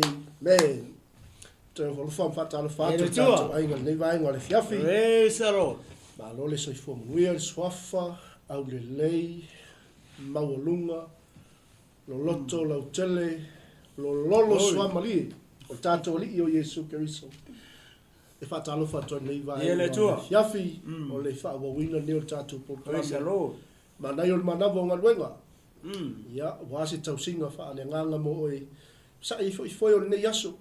Amen. Te ho fam fatalo fatu tatu ainga nei vai ngole fiafi. Saro. Ma lo le soi fo muia swafa au le lei maulunga lo loto lo tele lo lolo swamali o tatu li o Yesu Keriso. E fatalo fatu nei vai ngole fiafi o le fa wa wina ne o tatu po Saro. Ma nai o manavo ngalwenga. Ya wasi tausinga fa le nganga mo oi sa i foi o ne yaso.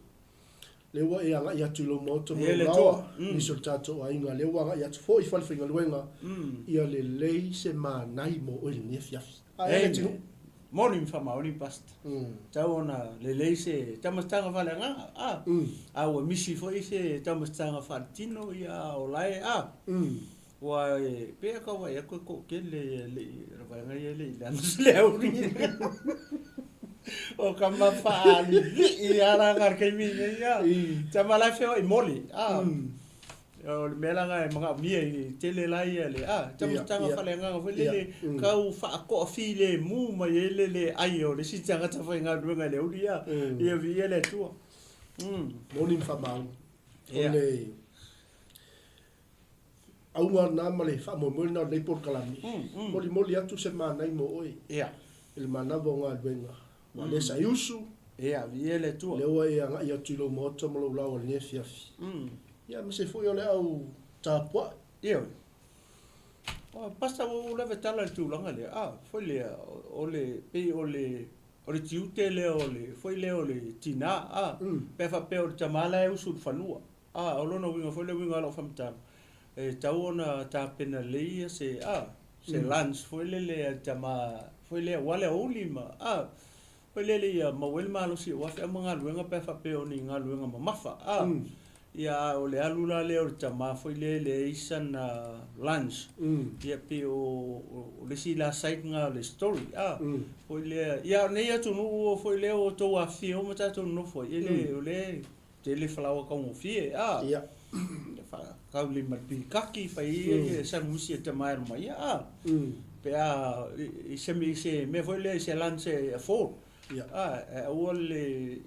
Le wa e anga ia tulo moto mo lawa ni so tato a inga le wa ia foi fal finga luenga ia le lei se ma nai mo o le fiafi morning fa maoni past tau ona le lei se tamastanga fa le nga a o misi foi se tamastanga fa tino ia o lai wa pe ka wa ia ko ke le va nga ia le le au o kama fa ali ara ngar ke mi ya tama la fe o moli o mela nga mga mi tele la ia le tama tanga fa le nga fo le ka u fa ko fi le mu ma ele le ai o le si tanga ta fa nga du nga le ulia ia vi ele tu morning fa mal ole au na male fa mo mo na le por kalami moli atu se ma nai mo oi il manavo nga duenga Wale sa yusu. Viele tu. Le wa ia tulo moto mo la o le fiafi. Ia me se foi ole au tapua. Ia. Pasta o le vetala tu langa le. Foi le ole pe ole tiute le ole. Foi le ole tina. Pe fa pe o tamala e usu fanua. O lona winga foi le winga lo famta. Tau ona ta pena le se se lunch foi le tama foi le wale olima. Pele ia mawel malo si wa fa manga luenga pe fa pe oni nga luenga mafa ia o le alula le o tama foi le isan lunch ia pe o le si la site nga le story foi le ia ne ia tu no foi le o to a fi o mata tu no foi ele o le tele flawa ka mo fi ia fa ka le marpi kaki fa ia sa musi tama mai pe i se me foi le se lunch e fo ole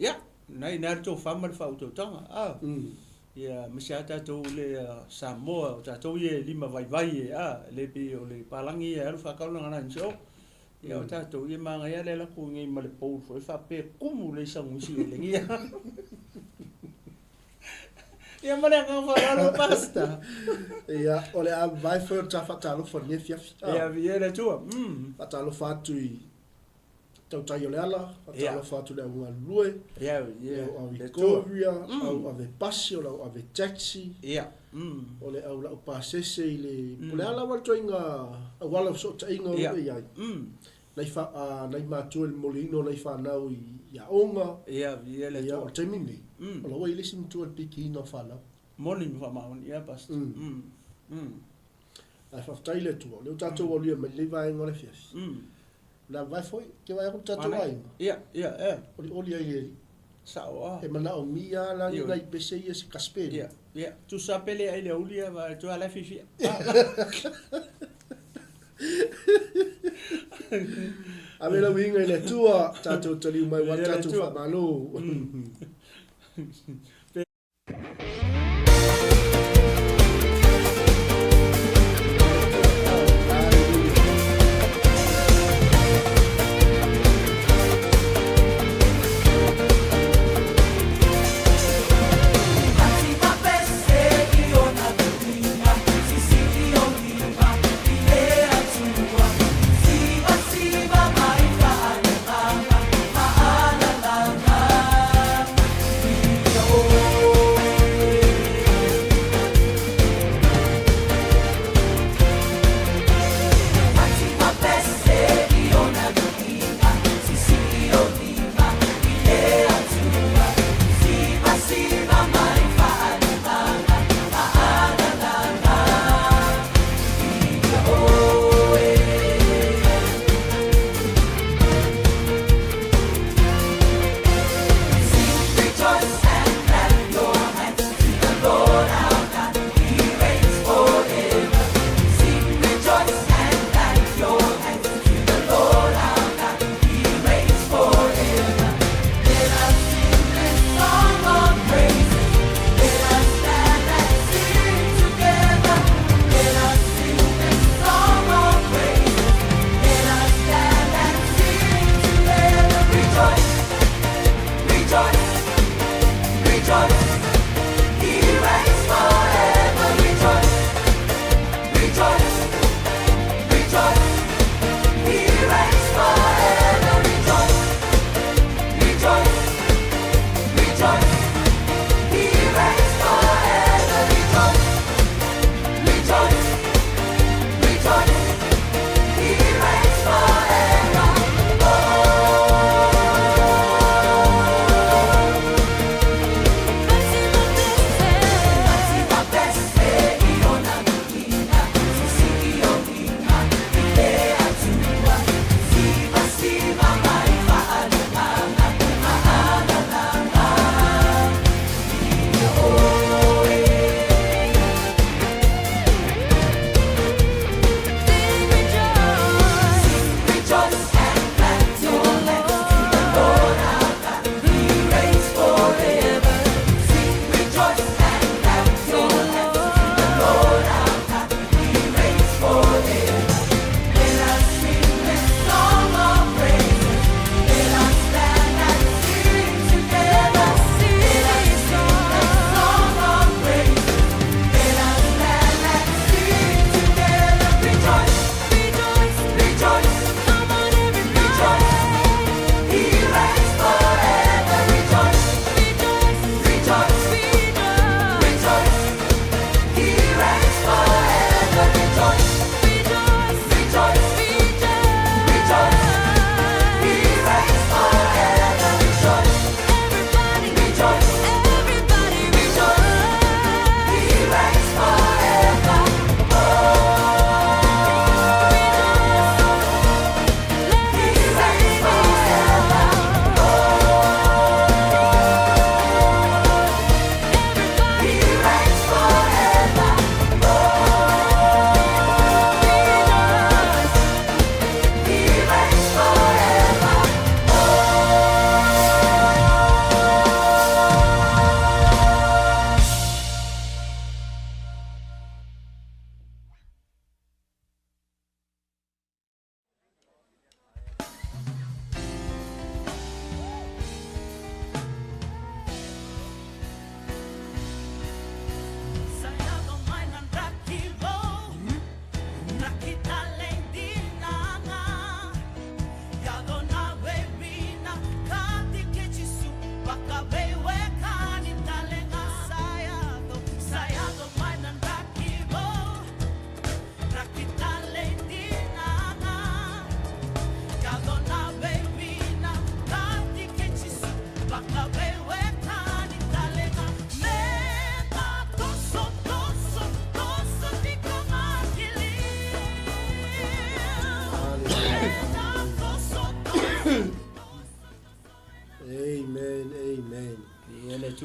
nai narto famar fa auto tanga ia misiata to le Samoa ta to ye lima vai le bi ole palangi e fa ka nga na nso ia ta to ye manga ia le la ku ngi male po fo fa pe kumu le sa musi le ngia ia mane nga fa lo pasta ia ole a vai fo ta fatalo fo ne fiafi ia viele tu fatalo fatui tau tai o le ala, atala whātu le unga lue, au Victoria, au ave pasi, au ave taxi, o le au lau pāsese i le, po le ala wale toi ngā, au wala so ta inga o le iai, nei mātua le molino, nei whanau i a onga, o taimini, o la wai lesi mtua le piki ina whanau. Morning whamaoni, ia past. Ai whaftai le tua, leo tātou o lia mai le vai ngore fiasi. La vai foi que vai com tatu ai. Oli ai. Sao. E mana o mia la ni ngai pese ia se kaspe. Tu sapele ai le olia va tu ala fifi. A me la winga le tua tatu tali mai wa tatu fa malo. Oh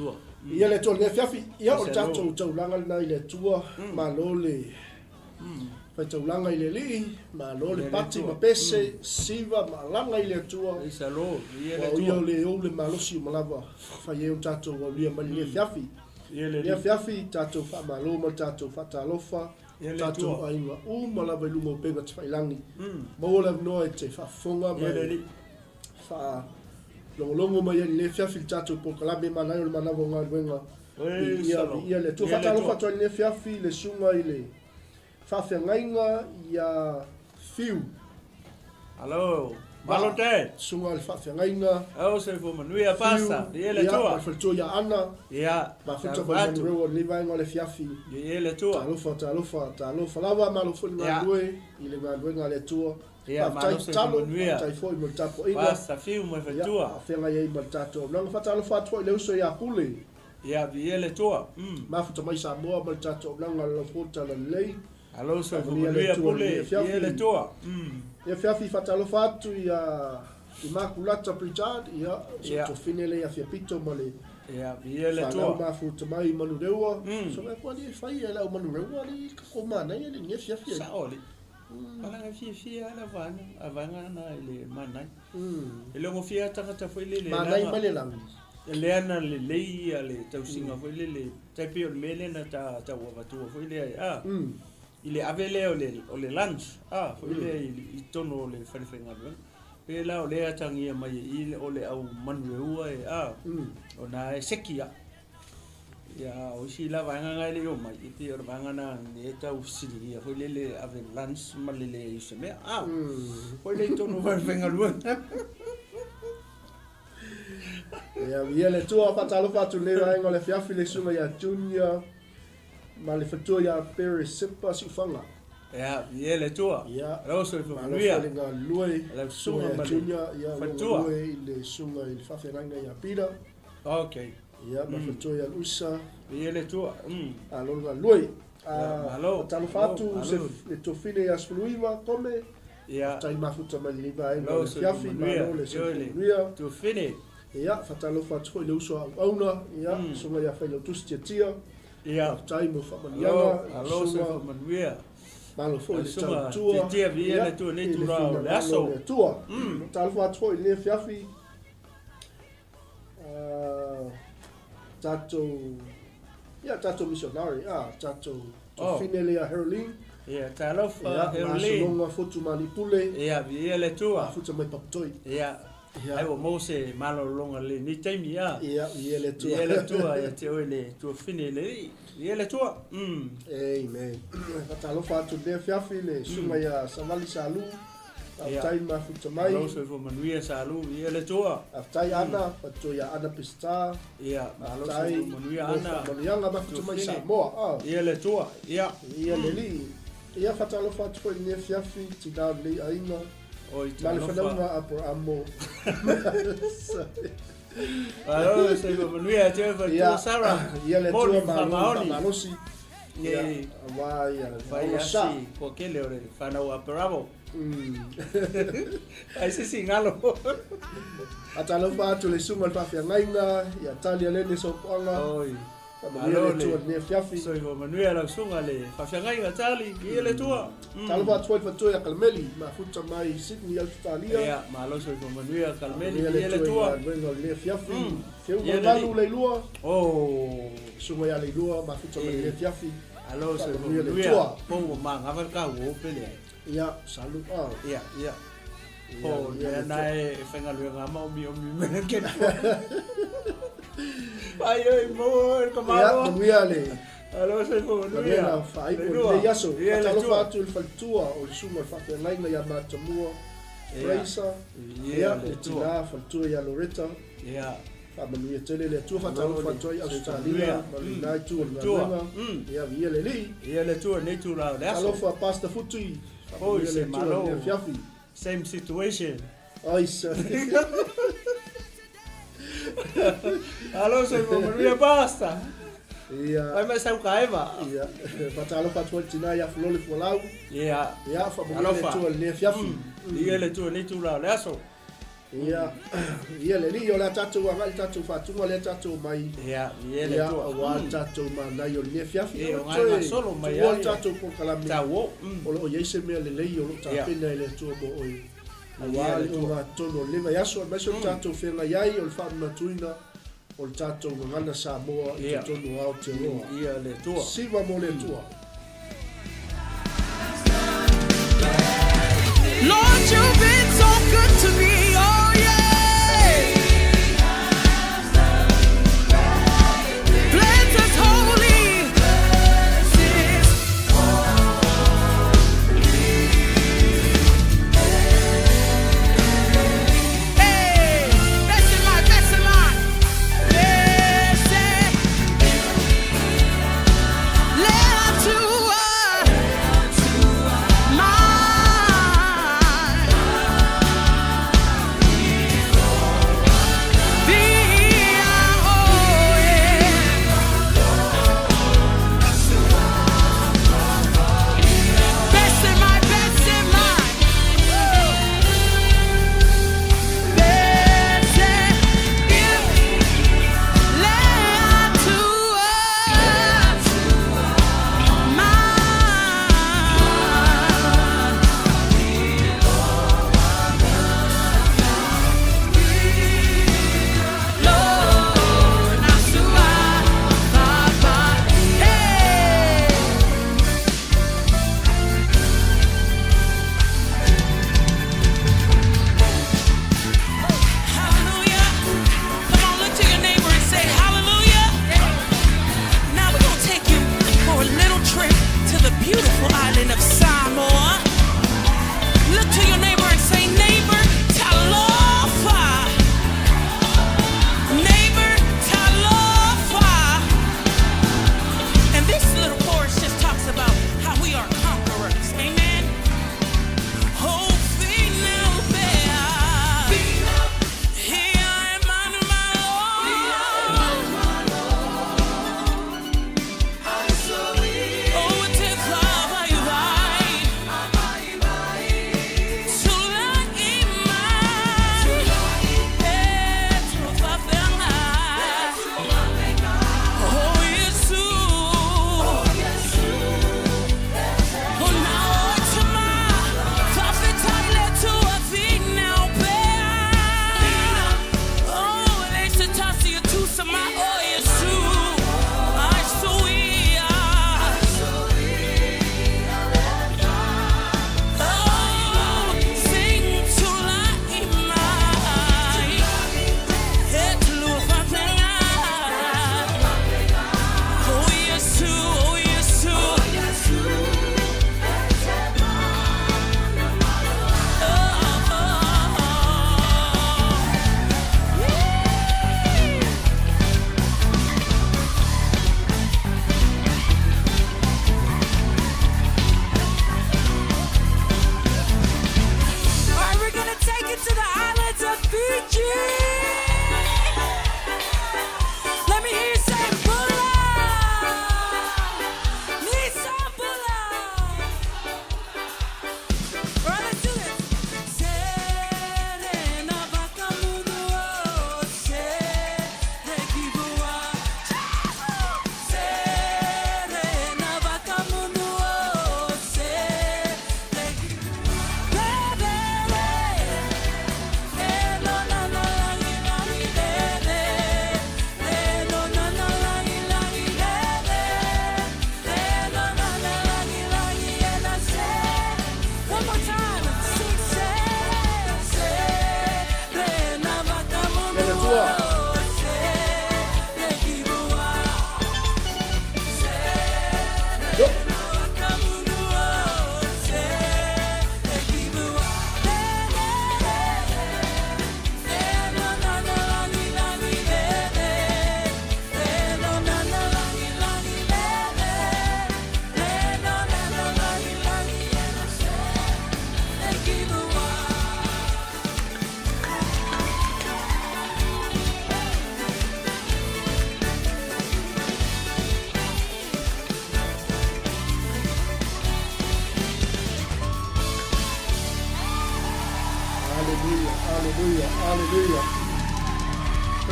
tua. Ia le tua le fiafi, ia o tatou taulanga na ile tua, ma lo le. Fai taulanga ile li, ma lo le pati ma pese, siva ma langa ile tua. Isa lo, ia le tua. Ia le o le malosi malava, fai o tatou o lia mali le fiafi. Ia fiafi tatou fa malo ma tatou fa talofa. Tatou ainga malava lungo pega te fai langi. Ma ola no e te fa fonga ma fa longo mai le fiafi tatou po kalabe mana o mana vonga wenga ia le tu fata lo fata le fiafi le sunga ile fa fengainga ia fiu allo malote sunga le fa fengainga o se fo manuia pasta ia le tu fa tu ia ana ia ma fa tu ba ro le vai ngole fiafi ia le tu lo fa lava ma lo fo le ile ga wenga le tu ia ma se manuia tai foi mo tapo ina pasta fiu mo fatua fenga ia mo tato non fata lo fata le uso ia pule ia ia le tu ma fa mai sa mo mo tato non lo fota le lei allo se fo manuia pule ia le tu ia fiafi fata lo fatu ia Immaculata Pritchard ia so finele ia fiapito mo le ia le tu ma futa mai manu rewa so me pode fai ela manu rewa li ko mana ia ni fiafi sa oli Para fia la vana avanga na ile manai. Ele ngo fia tanga foi le manai malelang. Ele ana le lei ale tau singa foi le tapi o mele na ta wa tu foi le ile avele o le lunch foi le i tono le fenga ben. Pela o le atangia mai ile o le au manua o na sekia. Ya o si la vanga ngai le o mai iti o vanga na ne ta o sili foi le ave lunch malele ise me foi le tono fenga lu. Ya viele tu a fatalo fatu le aingo le fiafi le sunga ya junior ma le fatu ya pere sipa si fanga. Ya viele tu. Ya roso fo luia. Le lui le sunga ya junior ya fatu le sunga il fa feranga ya pira. Okay. Ya ma fatu ya usa viele tu. Alo nga lui. Malo. Talo fatu se le tofine ya sfluiva come ya tai mafuta ma liva aingo le fiafi ma le sfluia to fine. Ia fatalo fatu le uso auna ia sunga ya fa le tustiatia ia tai mo fa manianga alo se manuia malo fo le tua tua tia via le tu ne tu ra le aso tua talo fatu le fiafi tato missionary tato finele a Herlin ia talo fa Herlin longa fotu manipule ia via le tua fotu mai paptoi ia ai o mose malo longa le ni taimi ia le tua ia te ole tu finele ia le tua amen talo fatu le fiafi le suma ya savali salu tai ma futa mai lo se fo manuia salu ia le tua tai ana patu ya ana pista ia lo se manuia ana manianga ma futa mai Samoa ia le tua ia le li ia fatalo fatu foi ne fiafi ti da le ainga oi talo fa por amo alo se fo manuia te fa tu sara ia le tua ma losi ia vai assim ko kele ore fa na wa bravo ai se singalo atalo fatu le sunga fa fiangainga ya talia lene so panga oi alo le ne fiafi so yo manuia la sunga le fa fiangainga tali ile tua talo fatu fatu ya kalmeli ma futa mai Sydney Australia ya ma lo so yo manuia kalmeli ile tua le fiafi feu malu le lua sunga ya le lua ma futa mai le fiafi alo so yo manuia pongo manga va ka wo pele ia salut ia ya nae fenga luenga mau mi me ke ai mo ko malo ia muiale alo se ko ia fai ko le yaso talo fatu il faltua o suma fa fe laina ya matamua Fraser ia le tua faltua ya Loretta ia fa manuia tele le tua fatalo fatu ya Australia malina tua ia viele li ia le tua ne tu la talo fa pasta futui se malo fiafi same situation ai sa alo se mo manuia pasta ia ai mas au kaiva ia fatalo fatu tina ya flole folau ia fa mo le tu le fiafi ia le tu ne tu la aso Ia le ni o la tatou anga le tatou fatunga le tatou mai. Ia le to. Wa tatou manai o le fiafi. E o nga solo mai ai. Wa tatou po kalami. Tawo. O lo yese me le lei o lo tapena le to mo oi. Wa le nga tono le mai aso me so tatou fenga yai o le fa matuina. O le tatou ngana Samoa i te tonu au te roa. Ia le to. Siwa mo le tua. Lord, you've been so good to me, oh yeah. Bless us holy. Hey, bless him, Lord, bless him, Lord. Bless him. Let to my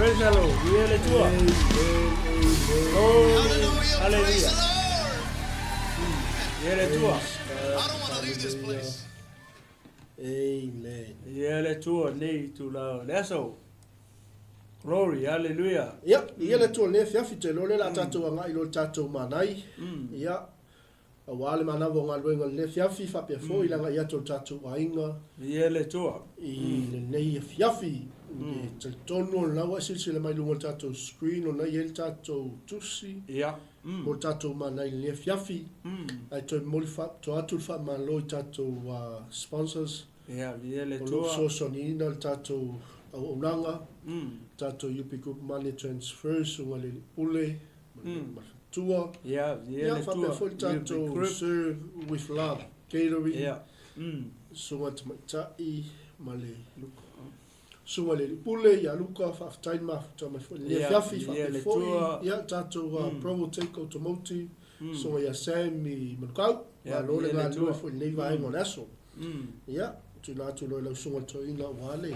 Praise the Lord. Ia le tua. Hallelujah. Ia le tua. I don't want to leave this place. Amen. Ia le tua nei tu la. Leso. Glory, hallelujah. Ia, ia le tua le fiafi te lo le la tatou anga i lo tatou manai. Ia. A wale mana vo nga luenga le fiafi fa pe fo ilanga ia to tatou ainga. Ia le tua. I le nei fiafi. Te tono la wa sile mai lungo tatou screen o na ia tatou tusi. Ia. Mo tatou manai le fiafi. Ai to mo fa to atu fa ma lo tatou sponsors. Ia, ia le O tua. lo so sonina tatou au onanga. Tatou UP Group Money Transfers o le pule. Tua. Ia, ia le Fa tua. pe fo tatou serve with love. Catering. Ia. Sunga tamatai male. Sunga le pule ya luka fa time ma tama fo le fiafi fa pe fo ya tatou Provotech Automotive. So ya Sammy Makau. Ya lo le ga lo fo le vai mo naso. Ya tu la tu lo la sunga to ina wale.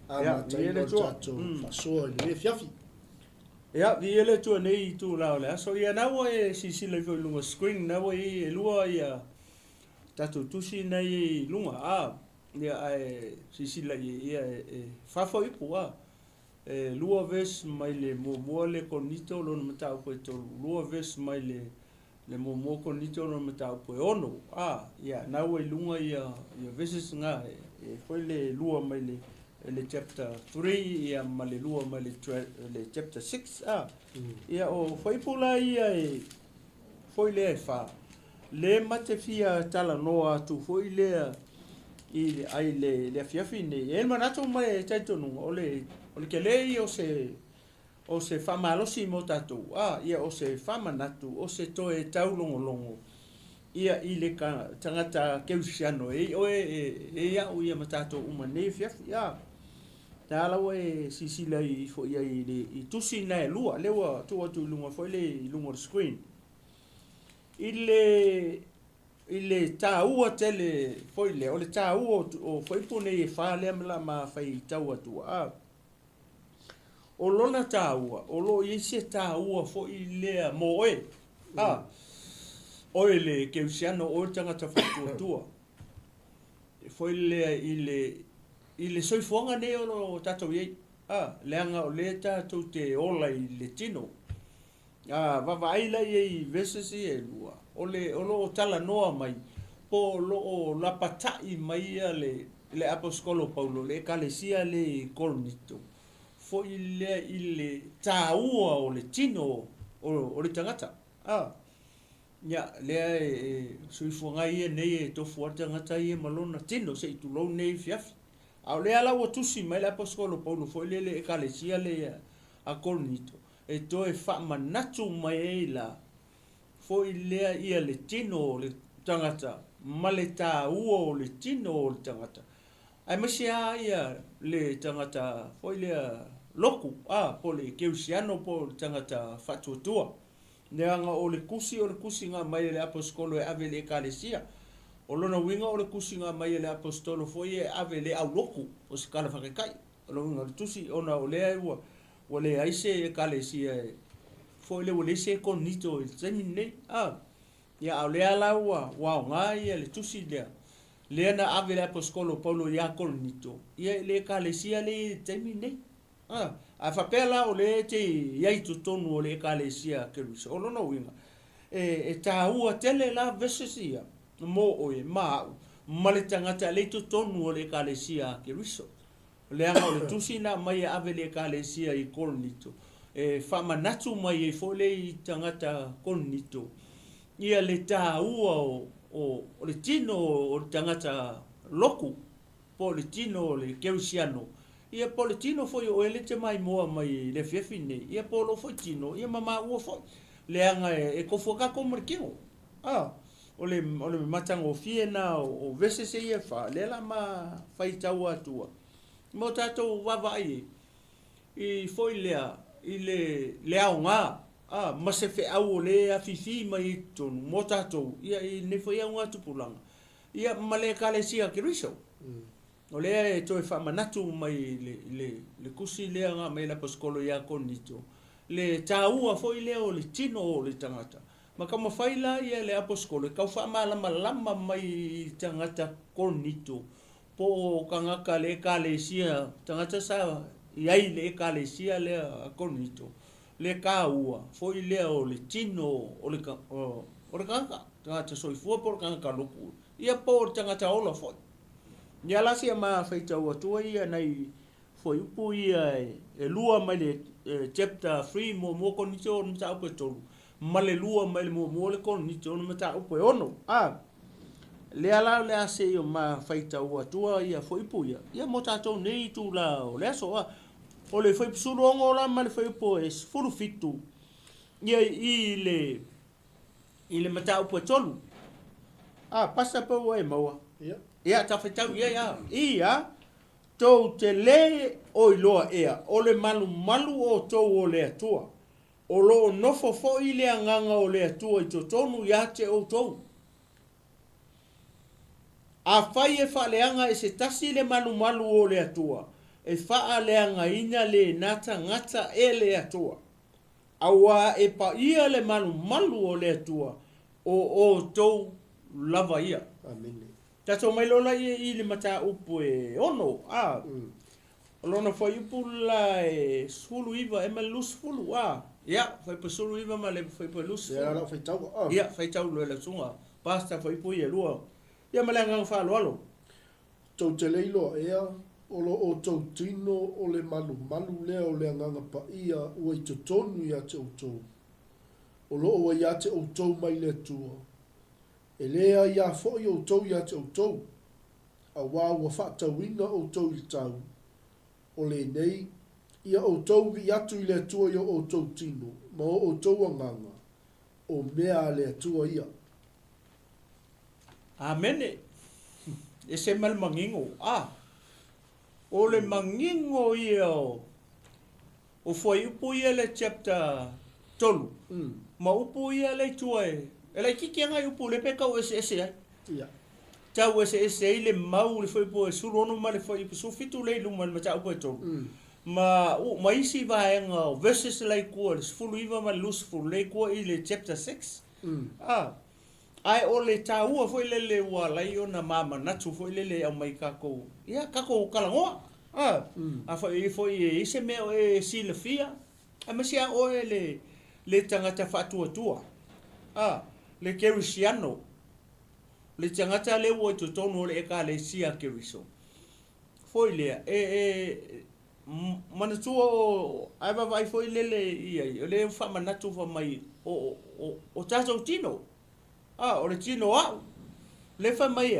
Ama tatou tatou fa so le fiafi. Ia, vi ele tua nei tu lao le. So ia nawa e si le foi lunga screen nawa e lua ia tatu tusi nei lunga ia si la ia fa foi pua lua ves mai le mo le konito lo mata ko to lua ves mai le mo konito lo mata ko ono ia nawa lunga ia ves nga foi le lua mai le chapter 3 ia male lua male le chapter 6 ia o foi pula ia foi le fa le mate fia tala noa tu foi le i ai le fiafine e manato mai taito no ole kele o se fama lo si motatu ia o se fama natu o se toe tau longo ia i le ka tangata keusiano ia o ia matato uma ne fiafi tala we sisila i fo ia i tusi na lua lewa tu lunga foi le lunga screen ile taua tele foi le ole taua o foi pone e fa le ma fai taua tu o lona taua o lo i se taua foi le mo o le keusiano o tangata fa tu foi le ile soifonga ne o tatou ye leanga o le tatou te ola i le tino vavaila ye vesesi e lua o tala noa mai po lo la patai mai le apostolo Paulo le kalesia le kolnito fo ile taua o le tino o le tangata ya le soifonga ye ne to fuata ngata ye malona tino se tu lo ne fiafi au le ala o tusi mai le apostolo Paulo foi le ekalesia le a Korinto e to e fa manatu mai la foi le ia le tino le tangata maleta uo le tino le tangata ai masia ia le tangata foi le loku po le keusiano po tangata fatutua neanga o le kusi nga mai le apostolo e ave le ekalesia o lona winga o le kusinga mai le apostolo foi ave le au loku o se kala fakai o lona tusi ona o le ua o le aise kalesia foi le se konito il semine ia o le ala ua ngai le tusi le na ave le apostolo Paulo ia konito ia le kalesia le semine a fapela o le te ia tutonu o le kalesia keruso o lona winga e taua tele la vesesia mo o male tangata le tonu o le kalesia ke riso le anga o le tusina mai ave le kalesia i kolnito fama natu mai fo le tangata kolnito ia le taua o le tino o le tangata loku po le tino le keusiano ia po le tino foi o ele te mai moa mai le fiafine ia po lo foi tino ia mama ua foi le anga e kofoka ko markino ole matango fiena o vese se ia fa le la ma fai tau atua mo tatou vavai i foi lea i le aunga ma se fe au le afifi mai tonu mo tatou ia i ne foi aunga tupulanga ia ma le kalesia kiriso O lea e toi whamanatu mai le kusi lea ngā mai la paskolo ia konito. Le tāua foi lea o le tino o le tangata. Ma ka mawhaila ia le aposkolo, kau whamalama lama mai tangata konito. Po ka ngaka le kalesia, tangata sa iai le kalesia lea konito. Le kāua, foi lea o le tino o le kanga. Tangata soifua po le kanga lupu. Ia po tangata ola foi. Ia lasi ma whaitau atua ia nei foi upu ia e lua mai le chapter 3 mo konito o mta upe tolu. Ma le lua mai le mo le konito o mta upe ono. Le ala le ase o ma whaitau atua ia foi upu ia. Ia mo tatou nei tu la o le aso o le foi pisuru ongo la ma le foi upu e furu fitu. Ia i le mta upe tolu. Pasa pa ua e maua. Ia ta whaitau ia tau te le o iloa ea o le malu o tau o le atua o lo nofo fo i le anganga o le atua i tonu ia te o tau a whai e whaaleanga e se tasi le malu o le atua e whaaleanga ina le nata ngata e le atua aua e pa ia le malu o le atua o tau lava ia. Amen. Tato mai lola i le mata upu e ono, Lona foi upu la e sulu iwa, e ma lus fulu, Ia, foi pa sulu iwa ma le foi pa lus fulu. Ia, la foi tau, Ia, foi tau lo la sunga. Pasta foi upu i lua. Ia ma le ngang wha alo. Tau te leilo ea, o tau tino o le malu lea o le anganga pa ia, ua i tonu ia te o tau. O lo o ia te o tau mai le tua. E lea ia fo i o tau ia te o tau. A wā ua whātau inga o tau i tau. O le nei, ia o tau vi atu i le tua ia o tau tino. Ma o tau anganga. O mea le tua ia. Amene. E se mal mangingo. O le mangingo ia o foi upu ia le chapter tolu. Ma upu ia le tua e. E lai kiki anga upu le peka o ese ai. Ia. Tau ese le mau le foi po e surono ma le foi po sufitu le luma ma tau po e tolu. Ma isi vaenga o verses lai kua le fulu iwa ma lusfulu le kua i le chapter 6. Ai o le taua foi le ua lai ona mama natu foi le au mai kako. Ia kako kalangoa. Foi e se mea e silafia. A masia o le tangata fatuatua. Le kerisiano. Le tangata le ua to tonu le eka le sia keriso. Foi lea manatua o ai vai foi le ia le fa manatu fa mai o tato tino. O le tino le fa mai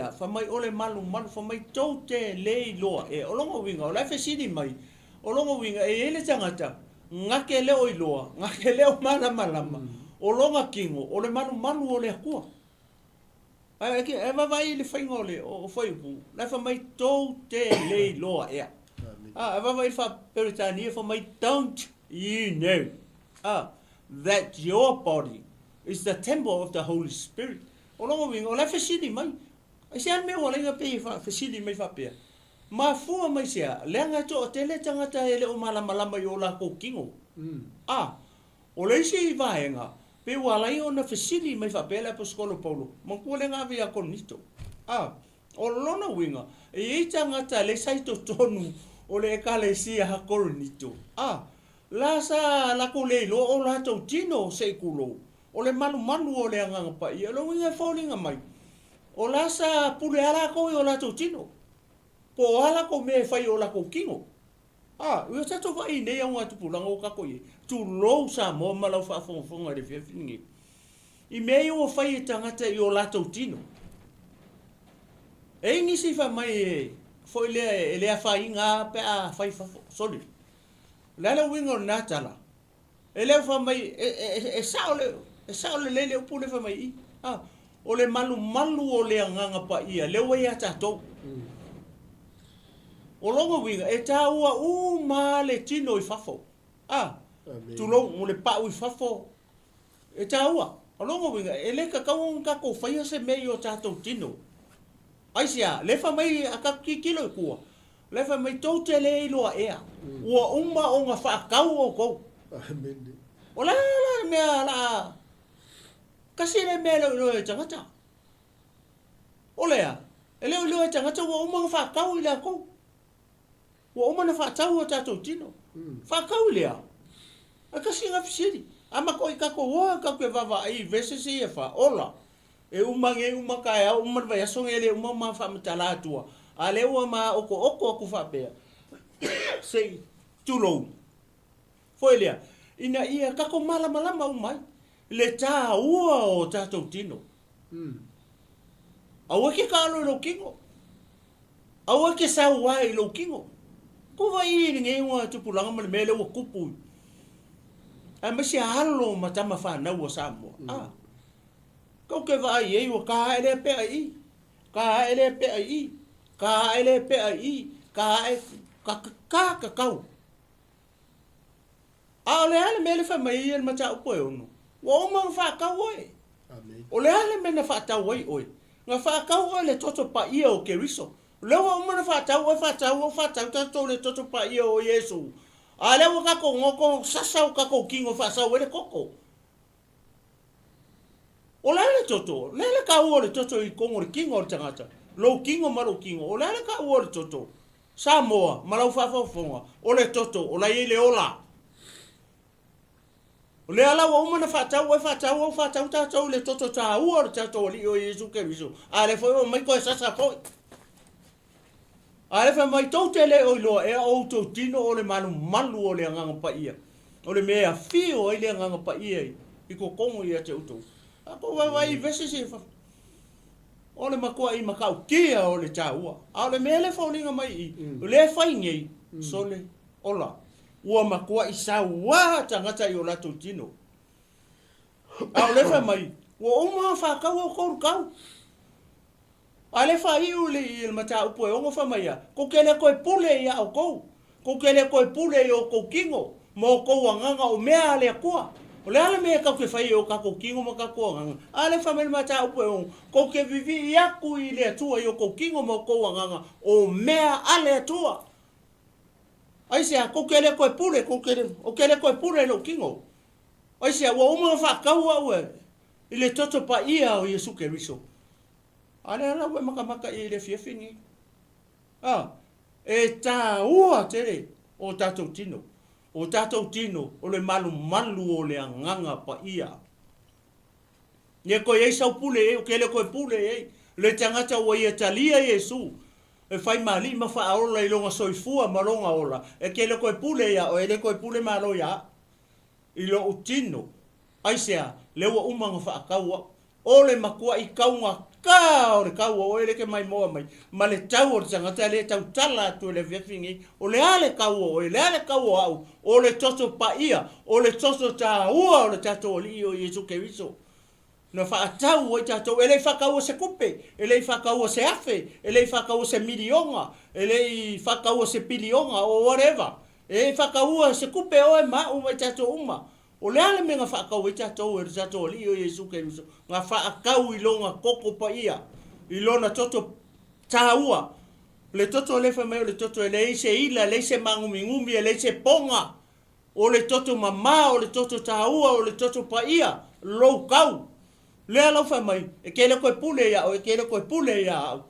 o le malu fa mai tau te le loa o longo winga o la fesidi mai o longo winga le tangata ngake le o iloa ngake le o malama o longa kingo o le malu o le akua ai ki e vai le faingo le o foi pu la fa mai tau te le loa e vai fa peritania fa mai don't you know that your body is the temple of the Holy Spirit. O longo winga, o la fesidi mai. E se an me o lenga pe fa fesidi mai fa pe. Ma fua mai sea, lenga to o tele tangata ele o malama i o la ko kingo. O le isi i vaenga, pe walai o na fesidi mai fa pe la poskolo paulo. Ma kua lenga via konito. O lona winga, e tangata le saito tonu o le ekalesia ha koronito. La sa la ko le lo o la to tino se kulo. O le malu o le anganga pa ia lo winga faulinga mai. O la sa pule ala ko o la tino. Po ala ko me fai o la ko kingo. Ua tato vai nei au atu pulanga o kako ye. Tu lo sa mo malau fa fonga de fefingi. I me o fai tangata i o la tino. E ngisi fa mai foi le a fai nga pe a fai fa soli. La winga na tala. Ele fa mai e saole le upule fa mai o le malu o le anganga pa ia le wai ata to o longo winga e taua ma le tino i fafo tu longo le pa i fafo e taua o longo winga e le ka ko fai se meio tato tino ai sia le fa mai aka kilo ku le fa mai to te le lo ea wa uma o nga fa kau o ko ola me ala kasi le me lo tangata olea ele lo tangata wa uma fa kau ila ko wa uma na fa tau o tato tino fa kau lea kasi nga fsiri ama ko ikako wa ka ke vava ai vese se fa ola e uma kai au uma vai asong ele uma ma fa mtala tua ale wa ma oko ku fa pe sei tulo foilia ina ia kako mala umai le ta o tato tino awa ke kalo lo kingo awa ke sa wai lo kingo ko vai ni ngwa tu pulanga mele wo kupu a mesi halo matama fa na wo samo ko ke vai e o ka ele pe ai ka ele pe ai ka ele pe ai ka kau ale ale mele fa mai el mata o poe no wo ma fa ka oi ole ale me na fa ta oi nga fa ka o le toto pa ia o ke riso le wo ma na fa ta to le toto pa ia o Yesu ale wo ka ko ngoko sasa o ka ko kingo fa sa o le koko ola le toto le ka o le toto I kongo le kingo o tangata lo kingo malo kingo ola le ka o le toto Samoa malo fa fonga o le toto ola ye le ola le ala wo mana fa tau ta tau le toto ta o ta to li o Yesu ke biso ale foi o mai ko sasa foi ale fa mai to tele o lo e o to tino o le malu o le nganga pa ia o le mea fi o le nganga pa ia I ko kongo ia te uto ako vai vese se fa o le makoa I makau kia o le taua a le mele fa linga mai le fa ngei so le ola ua makua I sa wa tangata I o lato tino. A le fa mai, ua uma fa kau o kau. A le fa iu le I mata upo e ongo fa mai a, ko kele koe pule ia o kou. Ko kele koe pule I o kou kingo, mo kou anganga o mea ale akua. O le ale mea kau ke fai o ka kou kingo mo ka kou anganga. A le fa mai mata upo e ongo, ko ke vivi iaku I le atua I o kou kingo mo kou anganga o mea ale atua. Ai sia ko kele koe pule lo kingo. Ai sia wa uma fa kaua we. Ile toto pa ia o Yesu ke riso. Ale ala we maka I le fiefini. E ta ua tere o tato tino. O tato tino o le malu o le anganga pa ia. Ye ko ye sa pule o kele koe pule le tangata o ia talia Yesu. E fai mali ma fa ola I longa soifua malonga ola e ke le koe pule ia o e le koe pule malo ia I lo utino ai sea le wa umanga fa akaua o le makua I kaunga ka o le kaua o e le ke mai moa mai ma le tau o le tangata le tau tala tu le vefingi o le ale kaua o le ale kaua au o le toto pa ia o le toto ta ua o le tato o li o Yesu ke riso na fa tau o tato ele fa ka o se kupe ele fa ka o se afe ele fa ka o se milionga ele fa ka o se bilionga o whatever e fa ka o se kupe o ma o tato uma o le ale me nga fa ka o tato li o Yesu ke riso nga fa ka o longa koko pa ia I lona toto taua le toto le fa me le toto le se ila le se mangumi le se ponga o le toto mama o le toto taua o le toto pa ia lo kau le ala fa mai e ke le koe pule ia o e ke le koe pule ia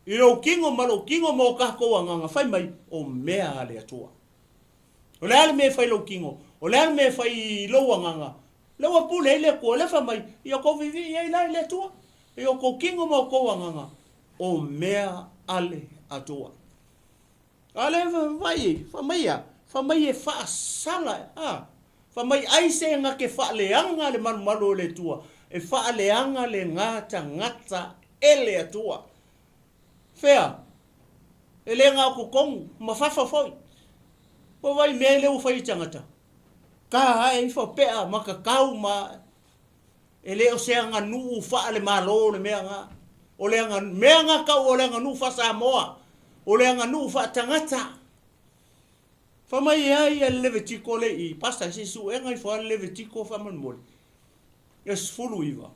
I lo kingo mo ka ko anga fai mai o mea le atua o le ale me fai lo kingo o le ale me fai lo anga le wa pule le ko le fa mai ia ko vivi ia ila le atua e o ko kingo mo ko anga o mea ale atua ale fa mai e fa sala fa mai ai se nga ke fa leanga le malu le tua e fa leanga le ngata ele atua fea ele nga ko kong ma fa foi po vai mele u fai tangata ka ai fo pea maka kau ma ele o se nga nu fa le malo le mea o le nga mea nga ka o le nga nu fa Samoa o le nga nu fa tangata fa mai ai el Levitico le I pasta se su e ngai fa Levitico fa man mol es fulu iva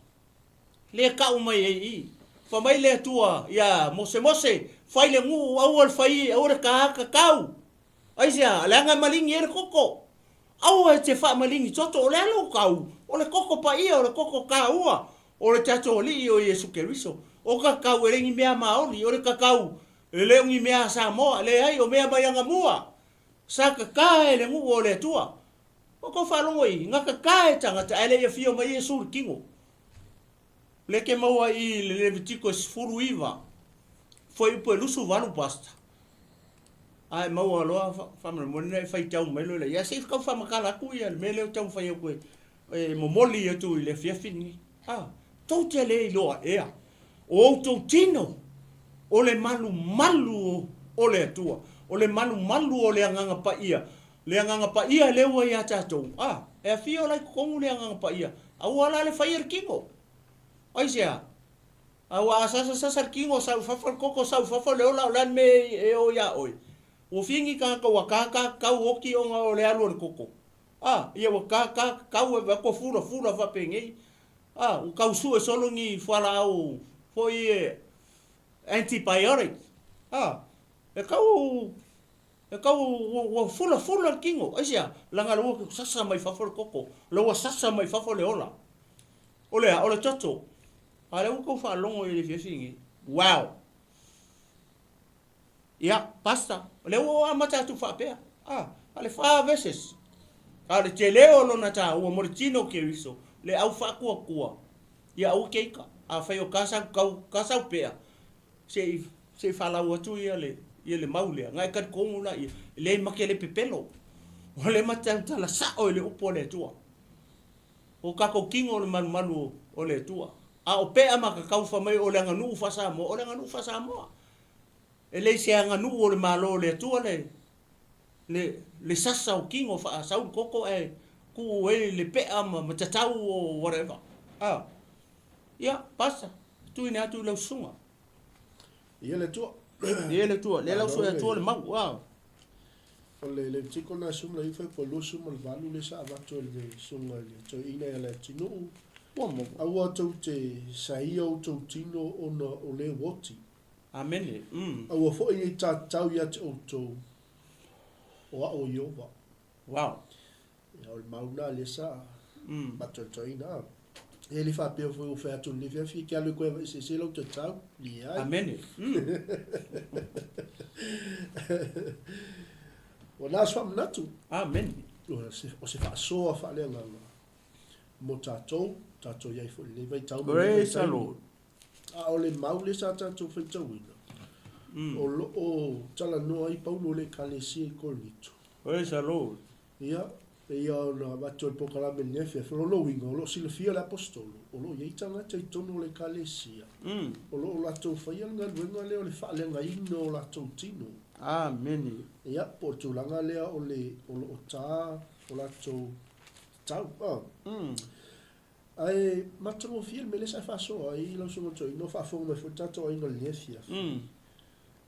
le ka o mai I fa mai le tua ia mose fai le ngu au al fai au ka kau ai sia langa malingi e koko au e te fa malingi toto o le alo kau o le koko pa ia o le koko ka ua o le tato li o Yesu Keriso o ka kau e rengi mea maoli o le kakau e le ungi mea sa moa le ai o mea mayanga mua sa ka kae le ngu o le tua o ko whalongo i nga ka kae tangata ele ia fio mai Yesu kingo le ke maua i le Leviticus furu iwa foi upo e lusu walu pasta ai maua loa whamana mone e whai tau mai loa ia se kau whamakala ku ia me leo tau whai au koe e momoli e tu i le fiafini tau te le i loa ea o tau tino o le malu o le atua o le malu o le anganga pa ia le ua ia tātou e a fio lai kongu le anganga pa ia au ala le whai kingo ai sea au asasa kingo sau fafal koko sau fafal le ola lan me e o ia oi o fingi ka wakaka kau oki o nga o le alu le koko ia wakaka kau e ko fula fa pengei o kau su e solo ni fala au foi antibiotic e kau o fula kingo ai sea langa lo sasa mai fafal koko lo sasa mai fafal le ola ole toto ale ko fa longo i le fiafingi wow ia pasta le o amata tu fa pe ale fa veces ale teleo lo nata o mortino ke riso le au fa kua ia o keika a fa yo casa pe se fa la o tu ia le maule ngai kat ko mula le makele pepelo o le mata la sa o le upo le tua o ka ko kingo le malu o le tua o pe ama ka kau fa mai o le nganu fa sa mo e le se nganu o le malo le tua le sasa o kingo fa sa u koko e ku e le pe ama matatau o whatever ia pasa tu ina tu le sunga ia le tua le la so tua le mau o le tiko na sunga i fa po lo sunga le valu le sa va to le sunga le to ina le tino aua tau te saia o tau tino o le woti. Amene. Aua fo i tau ia te o tau o a o iowa. Wow. Ia o le mauna le sa matotoina. E le whapea fo o whea tu le whea fi kia le koe se lau te tau li ai. Amene. O nā swa manatu. Amene. O se whaasoa whaalea nganga. Mo tātou iai fo le vai tau. Praise the Lord. O le maule sa tātou whai tauina. O tala noa i paulo le kalesia I kolito. Praise the Lord. Ia, ia na watu e pokalame nefe, lo winga, o lo silafia le apostolo, o lo iei tanga te tono le kalesia. O lo latou whaia nga luenga leo le whaalenga ino o latou tino. Amen. Ia, po tūlanga lea o lo tā, o latou tau. Ai matango fiel me le sa faso ai lo so mo no fa fo me fo tato ai ngol nefia.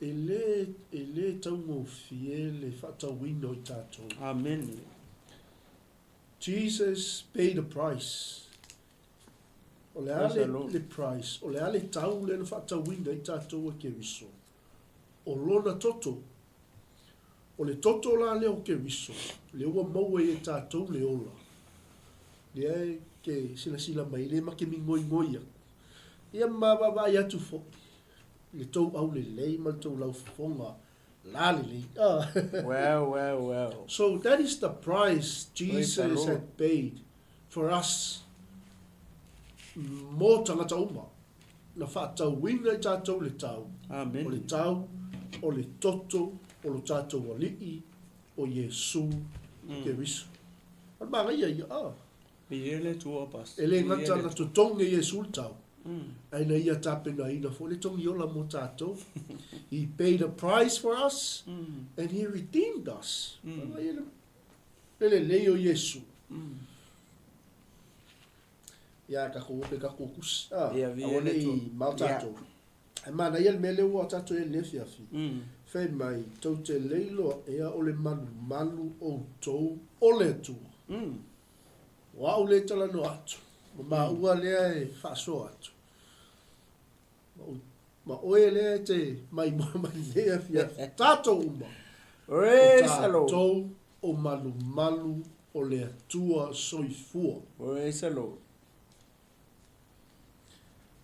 Ele tau mo fiel le fa tau wino tato. Amen. Jesus paid the price. O le ale le price, o le ale tau le fa tau wino tato o ke viso. O lona toto. O le toto la le o ke viso. Le o mo e tato le ola. Le ke sila mai le make mi ngoi ia mababa ia tu fo le tou au le lei man tou lau fonga la le well so that is the price Jesus had paid for us mo tanga tauma na fa tau winga tatou le tau amen o le tau o le toto o lo tatou o lii o Yesu ke viso ma ia Ele tua pas. Ele ngata na to tonge Yesu tau. Ai na ia tape na ina fo le tongi ola mo tatou. He paid a price for us and he redeemed us. Ele leo Yesu. Ya ka ko kus. Ele tu mal tatou. Ai mana ia me le o tatou e le fiafi. Fe mai tau te leilo ea ole malu o tou ole tu. Wa ule tala no atu. Ma ua lea e whaaso atu. ma oe le te mai le fia tato uma Oi, salo. Tato o malu o le atua soifua. Oi, salo.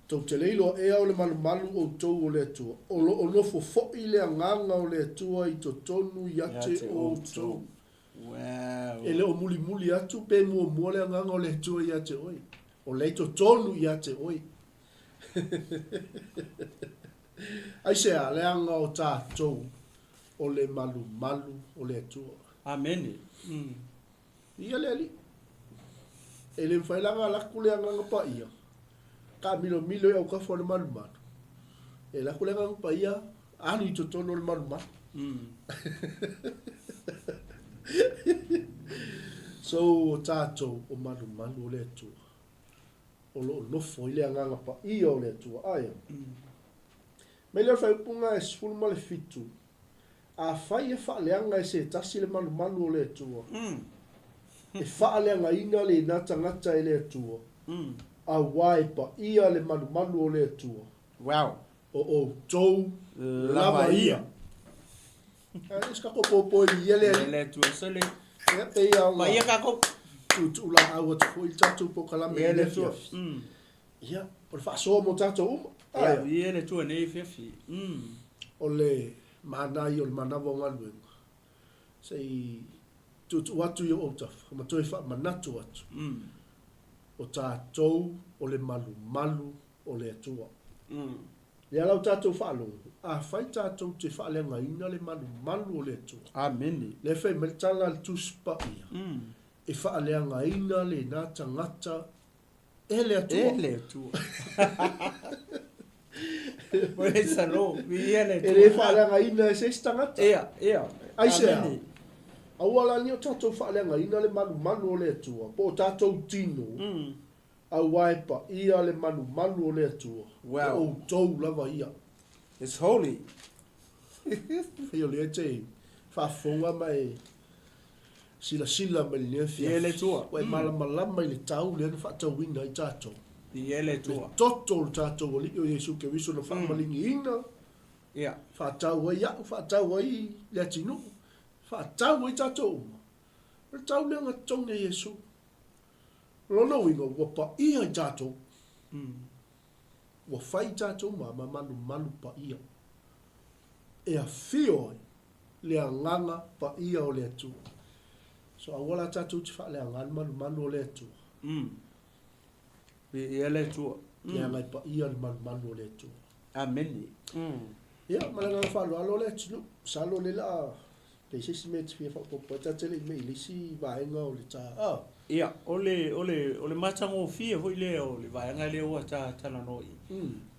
Tau te leilo e au le malu o tau o le atua. O nofo fo'i le anganga o le atua i to tonu i ate o tau. Wow. E le o muli atu pe mua le anganga o le atua i ate oi. O le to tonu i ate oi. Ai se a le anga o tātou o le malu o le atua. Amen. Ia le ali. E le mwhailanga laku le anga pa ia. Ka milo e au ka fo le malu. E laku le anga pa ia, anu i to tono le malu. So o tātou o malu o le atua. O lo nofo i le anga pa ia o le atua. Aia. Me leo fai upunga e sifuru ma le fitu. A fai e faa leanga e se tasi le malu o le atua. E faa leanga ina le nata ngata e le atua. A wai pa ia le malu o le atua. Wow. O tou lava ia. Iska ko popo i ele le atua sale. E pe ia Ma ia kako. Tu la awa tu fo i tatu po kalame Ia le atua. Ia, por fa so mo tatu uma. Ia le atua nei fefi. O le manai o le manawa ngaluenga. Sei tu watu yo otaf. Ma toi fa manatu watu. O tātou o le malu o le atua. Le alau tātou whaalongo. A whai tātou te whaalenga ina le malu o le atua. Amen. Le whai meltanga le tuspa ia. E whaalenga ina le nā tangata e le atua. E le atua. Oi, salo. Ia le atua. E le whaalenga ina e se tangata. Ia. Ai se a. Awala ni o tātou whaalenga ina le malu o le atua. Po tātou tino. A waipa ia le malu o le atua. Wow. O tou lava ia. It's holy. Fio le te whafonga mai sila mai le fia. Ia le atua. Wai malama i le tau le anu whaatau wina i tātou. Ia le atua. Toto le tātou o li o Jesu ke wiso na whaamalingi ina. Ia. Whaatau ai au, whaatau ai le atinu. Whaatau ai tātou uma. Le tau le anga tonga Jesu. Lono winga wapa ia i tātou. Wa whai tātou ma malu pa ia. E a whio le anganga pa ia o le atua. So awala tātou te wha le anganga malu o le atua. Ia le atua. Le angai pa ia le malu o le atua. Amen. Ia, malanga whalo alo le atinu. Salo le la pe sisi me te fia whapopo. Tatele me ilisi vaenga o le tā. Ia, ole matango fia foi le o le vaenga le o ta tana noi.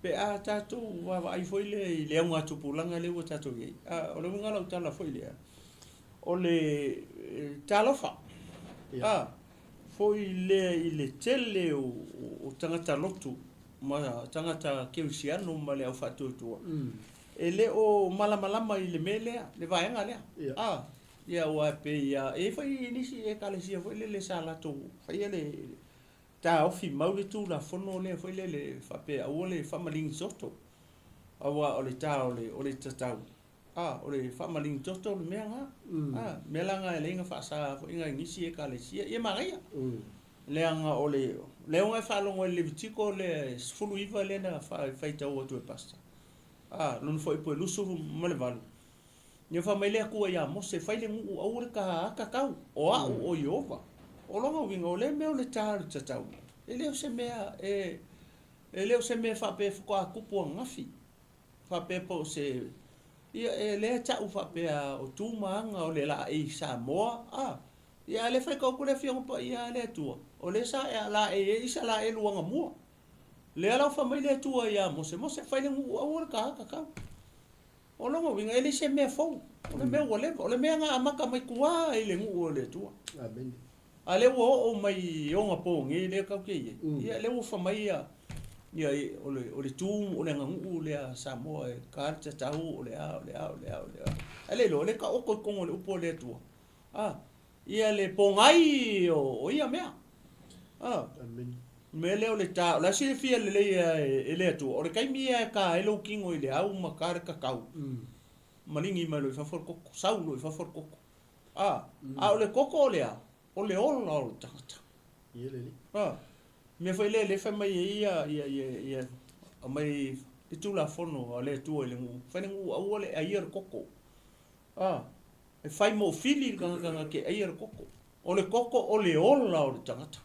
Pe a tātou wa ai foi le unga tupulanga le o tātou ye. Ole ngala utala foi le. Ole talofa. Foi le tele o tangata lotu ma tangata keusiano ma le au fatu. Ele o malamalama i le melea, le vaenga lea. Ia wa pe ia e fai nisi e kalesia foi le sala to fai le ta ofi maule tu la fono le foi le fa pe o le famaling soto awa o le ta o le tatau o le famaling soto le mea melanga le nga fa sa foi nga nisi e kalesia e maria le anga o le nga fa longo le vitiko le fulu iva le na fa ta o tu pasta non foi po lusu male valu. Ni fa mai le ku ia mo se fai le ngu au ka kau o Iova. O longa winga o le me o le taru tatau. Ele se mea ele se me fa pe ko a kupu ngafi. Fa pe po se ia le ta u fa pe o tu manga o le la e sa mo ia le fa ko ku le fiong po ia le tu. O le sa la e isa la e luanga mo. Le ala fa mai le tu ia mo se fai le ngu au ka kau. O longa winga ele se me fo. O le mea o le mea nga amaka mai kua ele ngu o le tua. Amen. Ale o mai o nga po ngi le ka ke ye. Ia le o fa mai ia o le tu o le ngu le Samoa e ka ta o le a. Ale lo le ka o ko ko le upo le tua. Ia le po ngai o ia mea. Amen. me leo le ta la si fia le ele tu o le kai mia ka elo kingo ile au makar ka kau malingi ma lo fa for koko sau lo fa for koko a le koko le a o le ola o tata Yelele. Me foi le fa mai ia mai itu la fono le tu ele ngu fa ngu au le air koko e fai mo fili kanga ke air koko o le koko o le ola o tata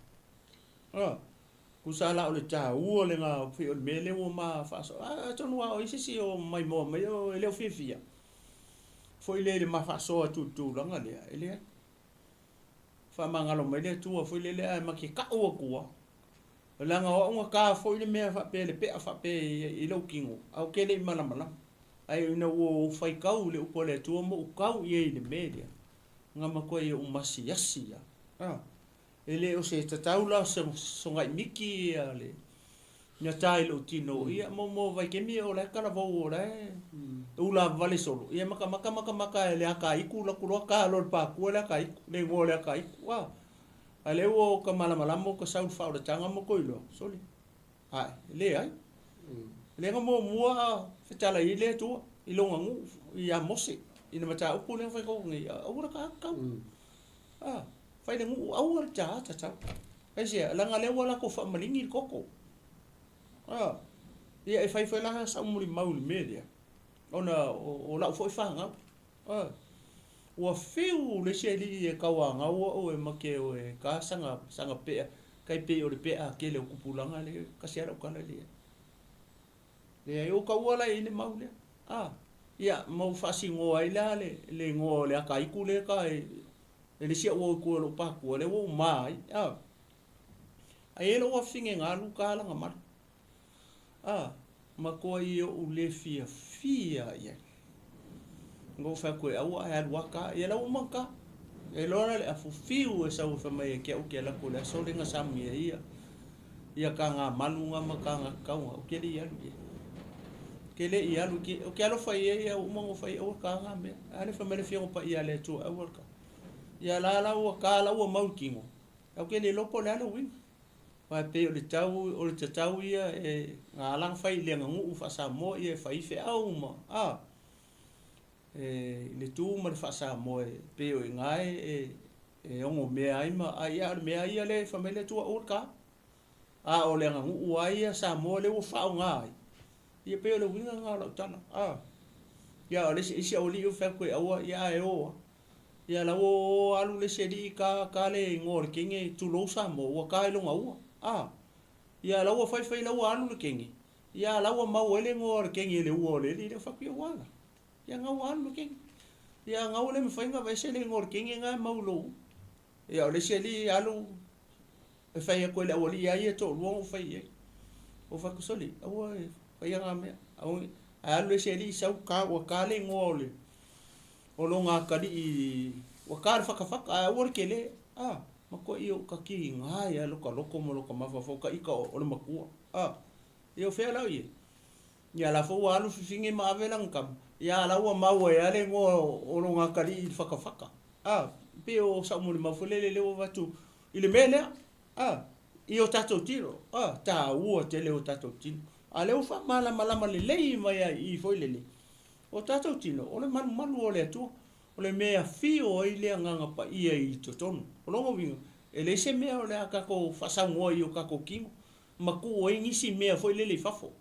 kusala o le ta u le nga fi o mele o ma fa so tonu o isi o mai mo mai o le fifia foi le ma fa so tu langa le ele fa mangalo mai le tu foi le ma ke ka o ko langa o ka foi le me fa pe le pe fa pe i lo kingo au ke le mala mala ai no o fai kau le o le tu mo kau ye le media nga ma ko e o masi yasia ele o se tataula so ngai miki ale nya tai lo tino ia mo vai ke mi o la kala vo ora ula vale solo ia maka ele aka iku la kulo ka lo pa ku le aka le go le aka wa ale o ka mala mo ka sau fa o tanga mo ko ilo soli ai le ai le mo mua fetala ile tu ilonga ngu ia mose ina mata o pule fa ko ngi ora ka fai le ngu au cha ai sia langa le wala ko fa malingi koko ia e fai la sa muri mauli media ona o la foi fa nga o fiu le seli e kawanga o e make o e ka sanga pe kai pe o le pe a ke le kupulanga le ka sia o kana le o ka wala ine mauli ia mo fa singo ai la le ngo le ka iku le ka ele sia o ko lo pa ko le o mai ai lo wa finge nga lu ka la nga ma ko i o le fia ia ngo fa ko au ai waka ia la o maka e lo le afu fiu e sa o fa mai ke o ke la ko le so le nga sam ia ka nga malunga ma ka nga ka o ke le ia ke le ia lu ke o ke lo fa ia o mo fa o ka nga me ale fa me le fia o pa ia le tu au ka ia la o ka la o mau kingo o ke le lopo le alo win pa pe o le tau ia e nga lang fai le nga ngu fa sa mo ia fai fe au ma le tu ma fa sa mo pe o ngai e ongo me ai ma ai me ai le famele tu o ka o le nga ngu ai sa mo le o fa ngai ia pe o le winga nga la tana ia le isi o li o fa ko au ia e o ia la o alu le sedi ka le ngor kinge tu lo sa mo o ka lo ngau ia la o fai la o alu le kinge ia la o mau ele ngor kinge le o le fa pi wala ia ngau alu kinge ia ngau le me fai nga vai se le ngor kinge nga mau lo ia le sedi alu e fai ko le o li ia to lo fai o fa ko soli o fai nga me alu le sedi sa ka o ka le ngole o lo nga kali i wa kar fa o ke le ma ko io ka ki nga ya lo ka loko mo lo ka ma fa ka i ka o le maku io fe la ye ya la fo alu finge ma vela ngam ya la wa ma wa ya le ngo o lo nga kali i fa pe o sa mo le ma fo le o va tu ile mele io tato tiro ta o te le o tato tiro ale o fa mala le ma ya i fo le o tato tino o le manu o le tu o le mea fio i le nganga pa ia i to tonu o longo wingo e le se mea o le aka ko fasa ngo i o ka ko kingo ma ku o ingisi mea foi le fafo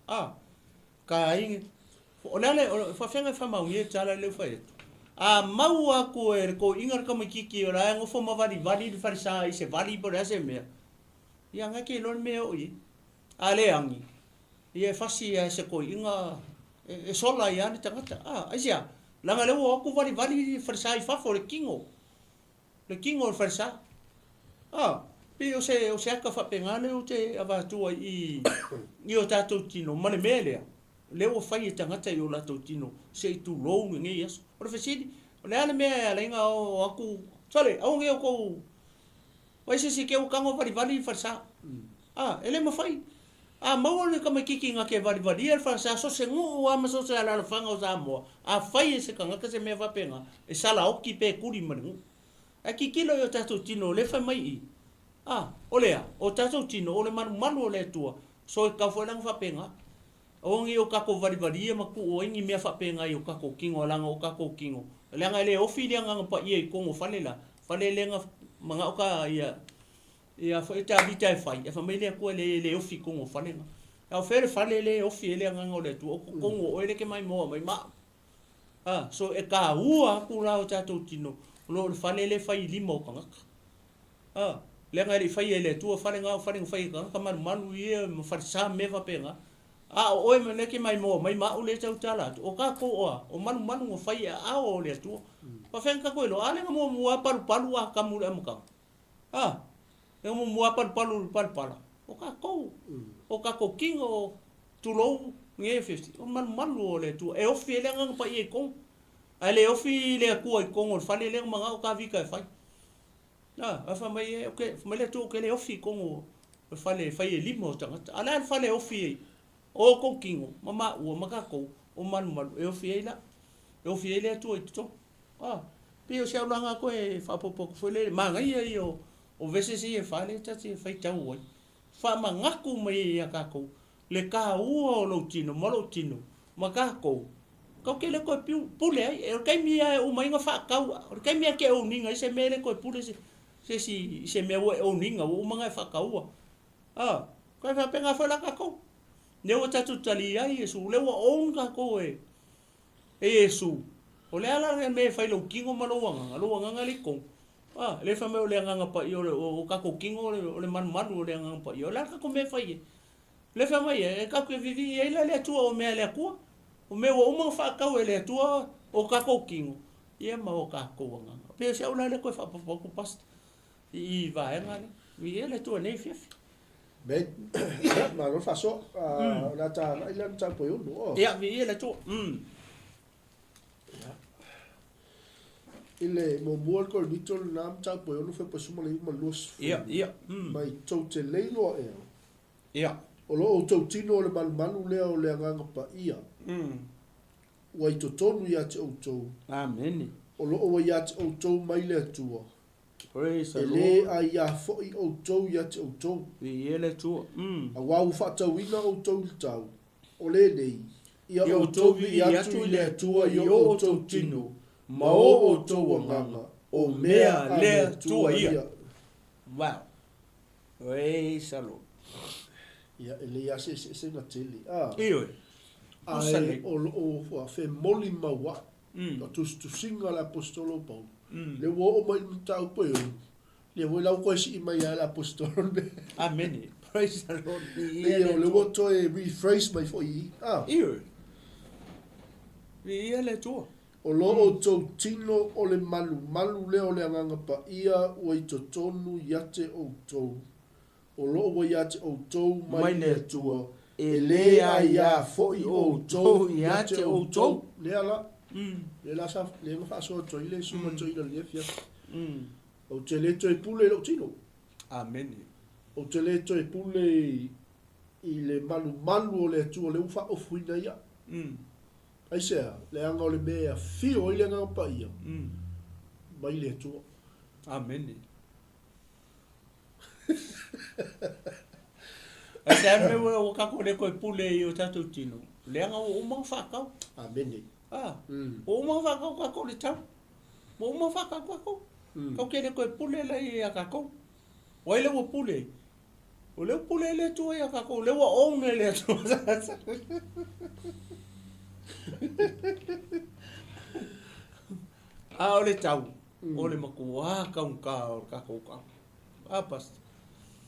ka ingi o le fa fenga fa mau ye tala le fa eto mau aku e ko ingar ka makiki o la ngo fo ma vali di farisa i se vali por ese mea ia nga ke lon mea o i ale angi ia fasi e se ko inga e sola ia ni tangata asia langa le o ku vali farsa i fafo le kingo farsa pe o se aka fa pengale o te ava tu i o tato tino mane mele le o fai tangata i o la to tino se tu lo ngi yes o fesidi o le ale me le nga o aku sole au ngi o ko vai se ke o kango vali farsa ele mo fai mau le kama kiki nga ke vali el fa sa so se ngu ama so se ala fanga o samo fai se kanga ka se me va penga e sala o ki pe kuri manu a kiki lo yo tato tino le fa mai olea o tatou tino ole manu ole tua so ka foi lang fa penga ongi o kako vari ma ku o ingi mea fa penga i o kako kingo langa o kako kingo langa le ofi le nga pa ia i kongo falela falelenga manga o ka ia fa ita vita fai e família ko le ofi kongo falenga au fere falele ofi le nga ole tu o kongo o ele ke mai mo mai ma so e ka ua ku la o tatou tino lo falele fai limo kanga lenga le fai ele tu falenga fai ka manu ia ma fa sa me fa penga o e me ke mai mo mai ma o le tau tala o ka ko o manu o fai o le tu pa fenka ko lo ale mo palu ka mu le mo ka e mo palu o ka ko kingo tu lo nge 50 o manu o le tu e o fi le nga pa e ko ale o fi le ku i ko fa le manga o ka vi ka fai fa mai okay mai le tu ke le o fi ko fa le fai limo tanga ala fa le o fi o ko kingo mama o makako o manu e o fi le tu i to pe o sia langa ko e fa popo ko le manga ia o vese si e fa le tati fai tau oi fa mangaku mai ia kako le ka o lo tino makako ko ke le ko pule e kai mia o mai nga fa ka o kai mia ke o ninga se mele ko pule se me o ninga o manga fa ka o ko fa penga fa la kako ne o tatu tali ai Yesu le o onga ko e Yesu o le ala me fai lo kingo malo li ko le fa me o le nga pa yo o ka ko kingo o le manu o le nga pa yo la ka ko me fai le fa mai e ka ko vivi e le tu o me le ko o me o mo fa ka o le tu o ka ko kingo e ma o ka ko nga pe se o le ko fa po pas i va nga ni e le tu ne fief Beh, ma non fa so, la ta poi uno. Ja, vi är to. Ile mo muol ko mitol nam ta poi uno fe posumo le mo los. Ja. Mai to te leilo e. Ja. O lo to tino le manu le o le nganga pa ia. Wai to tonu ya te o to. Amen. O lo o ya te o to mai le tua. Praise the Lord. Ele ai a foi o tou ya te o tou. Ele tu. A wau fata wina o tou tau. O le nei. Ia o tou vi atu le tua i o tou tino. Ma o tou nganga. O mea le tua ia. Wow. Praise the Lord. Ia ele ia se na tele. Ioi. Ai o fe moli maua. Ka tu singa la apostolo Paul. Le wo mai tau po yo le wo la ko si mai ala apostolo amen praise the Lord le wo to rephrase mai for yi iyo vi ele to o lo o to tino o le malu le o le nganga pa ia o i to tonu yate o to o lo o yate o to mai le tua ele ia foi o to yate o to le ala le la sa le ma fa so to ile su mo to ile le fia o te le to e pule lo tino amen o te le to e pule i le malu o le tu o le ufa o fuina ia ai se le anga o le mea fi o ile nga pa ia mai le tu amen asa me o ka ko le ko pule i o tatu tino le anga o ma fa ka amen o mo va ko le tau o mo va ko ke le ko pule le ia ka ko o le wo pule o le pule le tu ia ka ko le wo o me le tu o le tau o le mako ka ko pas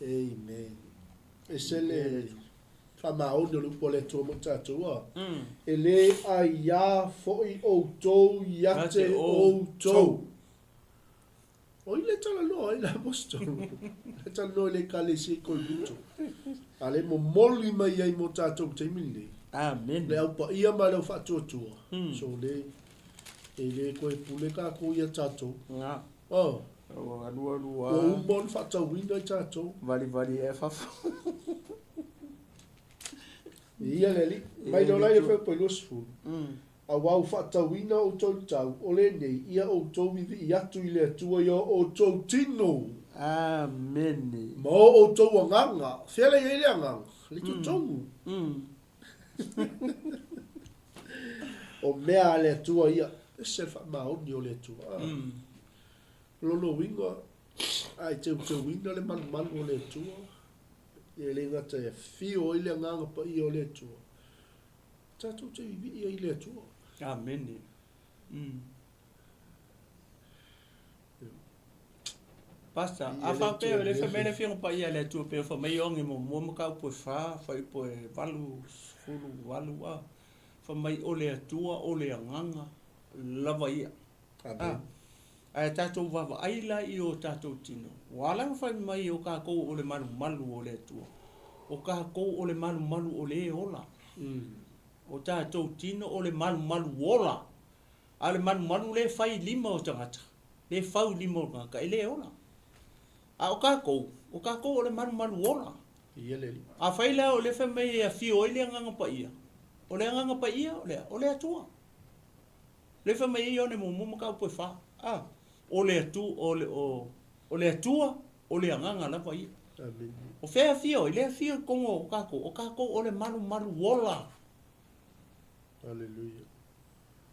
amen esele ma o no po le to mo tatu ele aia foi o to yate o to o ile tala no ile apostolo le tala no le kale si ko luto ale mo moli mai ai mo tatu te mili amen le pa ia ma le fa to so le ele ko e pule ka ko ia tatu o bon fa to winda tatu vali e fa ia leli mai do lai fe pelo sfu a wau fata wina o tau tau o le nei ia o tau vivi i atu i le atua ia o tau tino Amen. Mo o tō nganga, whele i le nganga, li tu tongu. O mea le tua ia, e se wha maoni o le tua. Lolo winga, ai te winga le manu o le tua. E le ngata e fio i le nganga pa i o le tua. Tatou te i le tua. Amen. Pasta, a fa pe le fa mele fi pa ia le tua pe fa mai ongi mo ka po fa po valu fulu valu a. Fa mai o le tua o le nganga lava ia. Ai tatou vava aila i o tatou tino. Wala fa mai o ka ko o le malu o le tua. O ka ko o le malu o le ola. O tatou tino o le malu ola. A le malu le fai lima o tangata. Le fau lima o ngaka ele ola. A o ka ko o le malu ola. A fai la o le fa mai a fi o ile nganga pa ia. O le nganga pa ia o le atua. Le fa mai o ne mo ka po fa. O le atua o le nganga la pa ia. O fea fio ile fio kongo o ka ko o le malu ola. Hallelujah.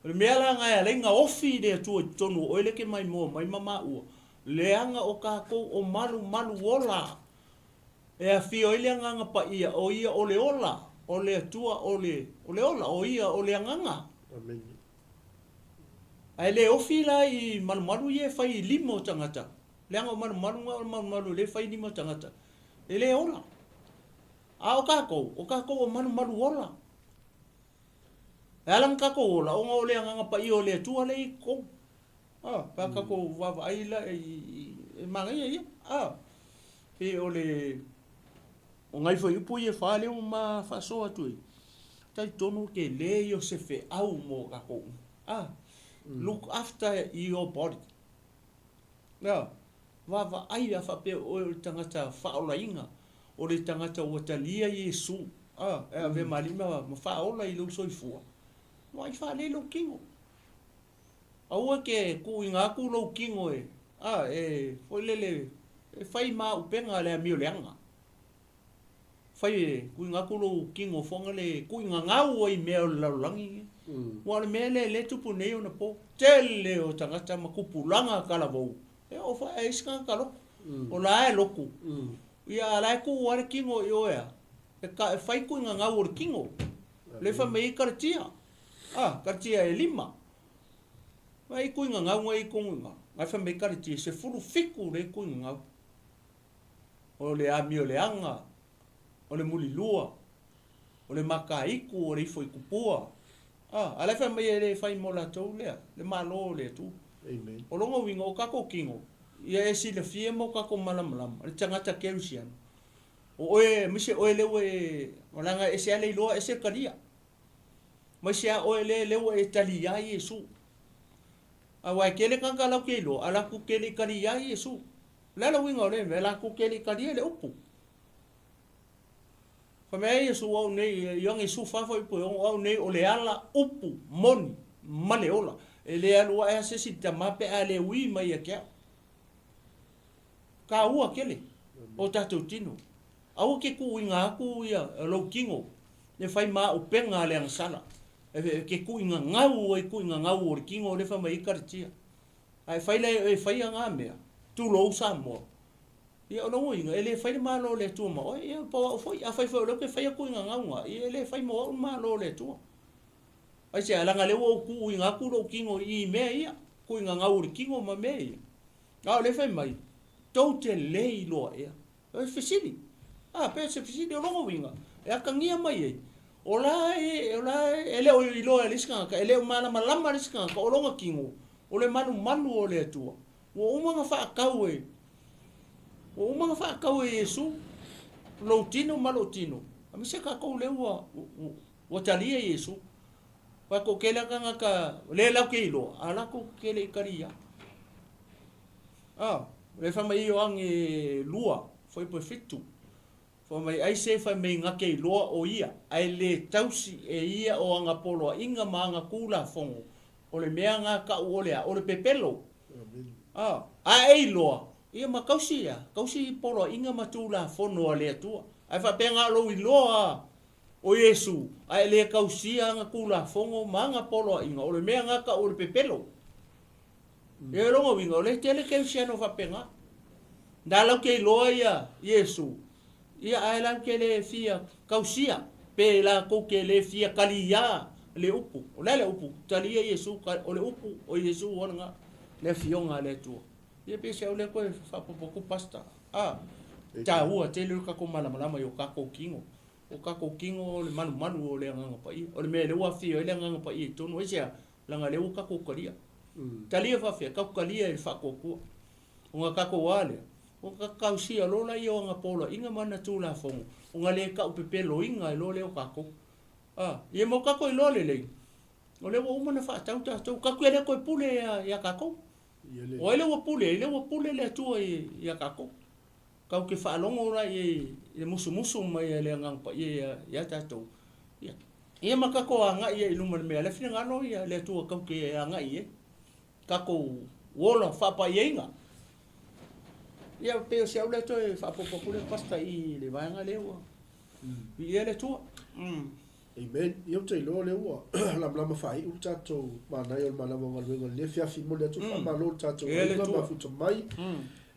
Le mea nga le nga ofi de atua tonu o ile ke mai mama u. Le anga o ka ko o malu ola. E a fio ile nganga pa ia o ia o le ola. O le atua o le ola o ia o le nganga. Amen. Ai le ofi la i malu ye fai limo tangata. Le anga malu le fai limo tangata. E le ola. A o ka ko o malu ola. E alang ka ko ola o le nganga pa i o le atua le ko. Pa ka ko vava ai la e mangai ia. Pe o le o ngai foi upo ye fa le ma fa so atu. Tai tonu ke le yo se fe au mo ka ko. Look after your body. Vava ai a fa pe o tangata fa ola inga. O le tangata o talia Yesu. E ave malima ma fa ola i lo soifua. Mo ai fa le lo kingo. Aua ke ku inga ku lo kingo e. Foi lele e fai ma upenga le mio leanga. Fai ku inga ku lo kingo fonga le ku inga ngau i mea la langi. Wa le mele le tupu nei ona po. Tele o tangata makupulanga kala vou. E o fa e iska kalo. O la e loku. Ia la ku wa le kingo i oea. E ka fai ku inga ngau o kingo. Le fa mei kartia. Kartia e lima. Ai ku inga ngau ngai kunga. Ai fa mei kartia se fulu fiku le ku inga ngau. O le amio le anga. O le muli lua. O le makaiku o le ifo ikupua. Ala fa mai le fai mola tau lea. Le malo le tu. Amen. O longa winga o kako kingo. Ia e si le fie mo kako malam. Le tangata kerusiano. O oe, mise oe lewe, malanga e se ale iloa e se karia. Mai se a oe lewe e tali ya Yesu. Awa e kele kanka lau ke iloa, ala ku kele kari ya Yesu. Lala winga o le, ala ku kele kari le upu. Fa mea Yesu au nei, iong Yesu fafo ipo, au nei o le ala upu, moni, male ola. E le alua e se si tamape a le ui mai a kia. Ka ua kele, o tatou tino. Au ke ku inga aku ia lo kingo. Le fai ma upenga le ansala. Ke ku inga ngau e ku inga ngau o kingo le fa mai kartia. Ai fai le e fai anga mea. Tu lo sa mo. Ia no inga ele fai ma lo le tu mo. Ia po foi a fai lo ke fai ku inga ngau. Ia ele fai mo ma lo le tu. Ai se ala ngale o ku inga ku lo kingo I mea ia. Ku inga ngau o kingo ma mea. Le fai mai. Total lei lo ia. E fisili. Pe se fisili o longo winga. E akangia mai e. Ola ele o ilo e liska ka ele o malama liska ka o longa kingo. O le manu o le atua. O umanga fa kau e. O umanga fa kau e Yesu. Lo tino malo tino. Ami se ka ko le o talia Yesu. Pa ko kela kanga ka le la ke ilo. Ala ko kele karia. Le fa mai o ange lua. Foi po fitu. Fa mai ai se fa mai ngake loa o ia. Ai le tausi e ia o anga polo inga maanga kula fongo. O le mea nga ka o le pepelo. Ai loa. ia ma kausi polo inga matula fono le tua ai fa penga lo i loa o Yesu ai le kausia nga kula fongo manga polo inga o le mea nga ka o le pepelo e rongo winga o le tele kausia no fa penga dalau ke loa ia Yesu ia ai lam ke le fia kausia pe la ko ke le fia kalia le upu o le upu talia Yesu o le upu o Yesu ona le fionga le tua ia pe se o le ko fa popo pasta ta ua te le ka ko malama yo ka ko kingo o ka ko kingo le manu o le nganga pa i o le me le ua fio le nganga pa i tonu e sea langa le ka ko kalia talia fa fe ka kalia e fa ko ko o nga ka ko wale o ka kausia lo la yo nga polo inga mana tu la fongo o nga le ka upepe lo inga lo le o ka ko ia mo ka ko lo le o le o mana fa tau ka ko le ko pule ya ka ko o le o pule le tu ya ka ko kau ke whaalongo ra e musu mai le ngang pa ia tatou ia makako anga ia iluma le mea le fina ngano ia le tua kau ke anga ia kako wola whapa ienga ia peo se au le to e whapopopule pasta i le vaenga le ua ia le tua Amen. Ia te lo le ua lama fai u tatou mana ia malama ngalwenga le fiafi mo le tu fa malo tatou ia ma futa mai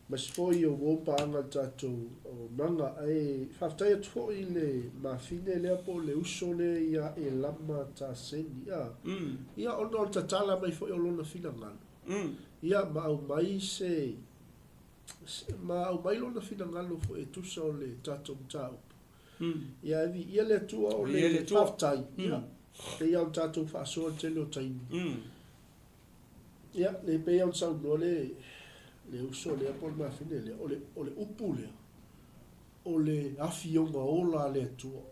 mas foi o wo pa anga tatou o manga ai faftai tu i le mafine le po le uso le ia e lama ta seni ia ono tatala mai foi o lona fina ngalo ia ma au mai se ma au mai lona fina ngalo foi tu so le tatou tau ia vi ia le tua o le faftai ia e ia tatou fa so te lo tai ia le pe ia sa no le uso le por ma fine le o le upu le o le afionga ola le tua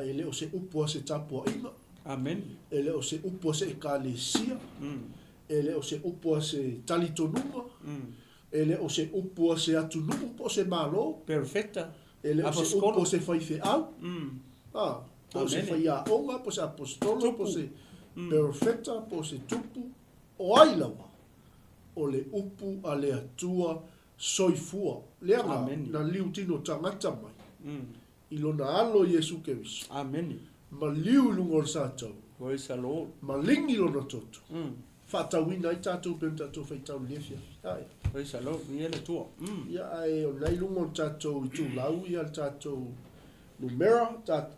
ele o se upu se tapo ina amen ele o se upu se kalesia ele o se upu se talitonuma ele o se upu se atunu po se malo perfecta ele o se upu se fai fe au po se fai a onga po se apostolo po se perfecta po se tupu o ailawa o le upu a le atua soifua leanga na liu tino tangata mai i lona alo Yesu Keriso amen ma liu lungo o satou praise the Lord ma lingi lona toto fatawina i tatou pe tatou faitau lefia praise the Lord ia le tua ia ai o nei lungo tatou i tu lau ia tatou numera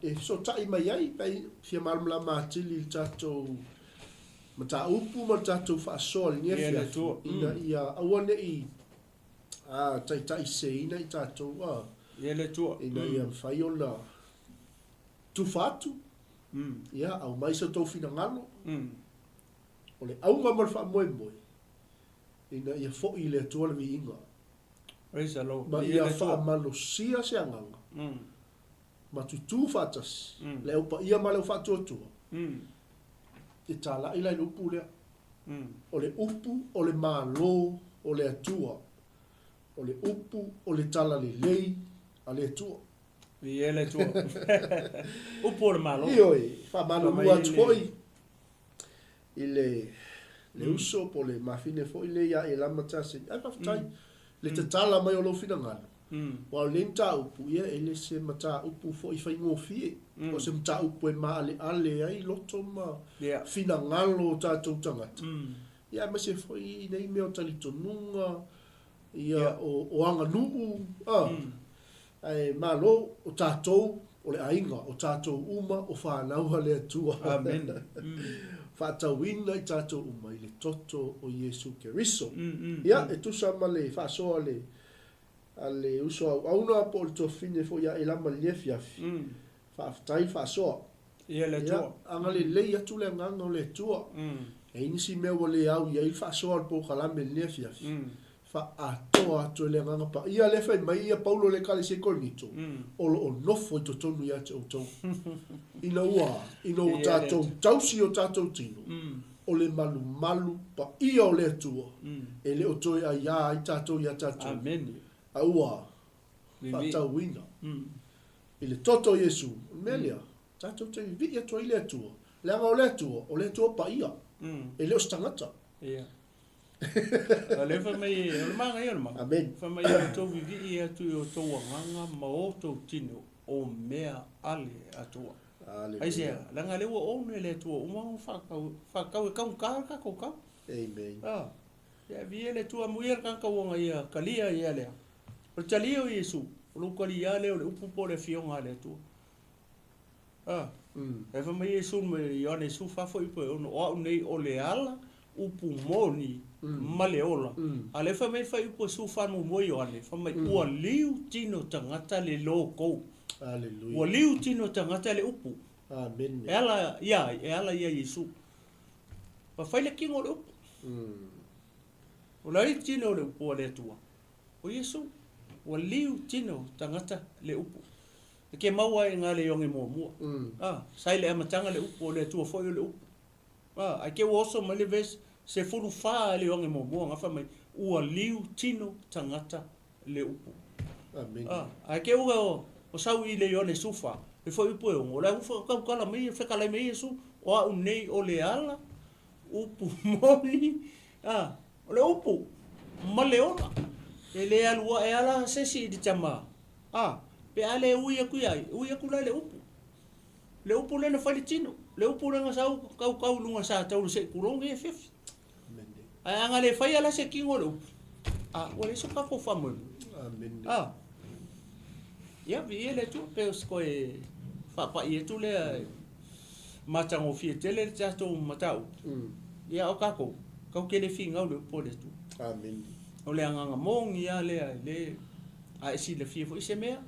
e so tai mai ai pe fia malmla matili tatou mata upu mata tu fa sol ni fia ina ia awane i tai se ina i tatou ia le tua ina ia fai ona tu fatu ia au mai sa tau fina ngalo o le au ngamal fa moe ina ia fo i le tua le inga praise the Lord ma ia fa malo sia se anganga ma tu fatas le upa ia malo fa tu e tala ila le upu lea o le upu o le malo o le atua o le upu o le tala le lei a le atua ia le tua upu o le malo ioi fa malo lua tuoi i le uso po le mafine fo i le ia e lama tasi ai paftai le te tala mai o lo fina ngalo wa le mta upu ia e le se mata upu fo i fai ngofie o se mta upu e ma ale ai loto ma fina ngalo tatou tangata ia ma se fo i nei meo talitonunga ia o anga nuu ai malo o tatou o le ainga o tatou uma o whanau le atua amen whatawina i tatou uma i le toto o Yesu Keriso ia e tusa ma le whasoa ale uso au na po to fine fo ya ela malia fiafi fa tai fa so ia le tua anga le ya tu le nganga le tua e inisi me wole au ya il fa so al po kala me le fiafi fa a to le nganga pa ia le fa mai ia Paulo le kale se kolnito o no fo to tonu ya to ina ua tato tausi o tato tino o le malu pa ia o le tua e le o to ya i tato ya tato amen aua fatawina i le toto Yesu melia tatou te vi ia toi le tua le anga o le tua pa ia e le o stangata Ale fa mai o manga ia ma. Amen. Fa mai to vivi ia tu o to wanga ma o to tino o mea ale atua. Ai se langa le o ne le tu o ma fa ka ka ka. Amen. Ya vi le tu muir kan ka wanga ia kalia ia le. O talio Yesu. O kalia le o upu po le fionga le tu. E fa mai Yesu me Yohane su fa foi po o nei o le ala upu moni maleola. Ale fa mai fa upu su fa no mo Yohane fa mai o liu tino tangata le loko. Hallelujah. O liu tino tangata le upu. Amen. E ala ia Yesu. Pa fa le kingo le upu. O lai tino le upu le tua. O Yesu o liu tino tangata le upu. Ke maua e ngale yonge mo. Sai le amatanga le upu o le tua foi le upu. Ai ke oso ma le ves se furu fa le yonge mo ngafa mai ua liu tino tangata le upu. Amen. Ai ke o sau i le yone sufa. E foi upu e o la ufa ka kala mai fe kala mai Yesu o unei o le ala upu moni. O le upu maleola. Ele alua e ala sesi di chama. Pe ale uia kula le upu. Le upu le na falitino. Le upu le ngasau kau lunga sa tau se kurong e fefi. Ai anga le fai ala se kingo le upu. Wale so ka ko famu. Amen. Ya vi ele tu pe sko e fa pa ie tu le matango fi tele tato matau. Ya o kako. Kau ke le finga le upu le tu. Amen. O le anga mongi ya le ai si le fifo ise mea.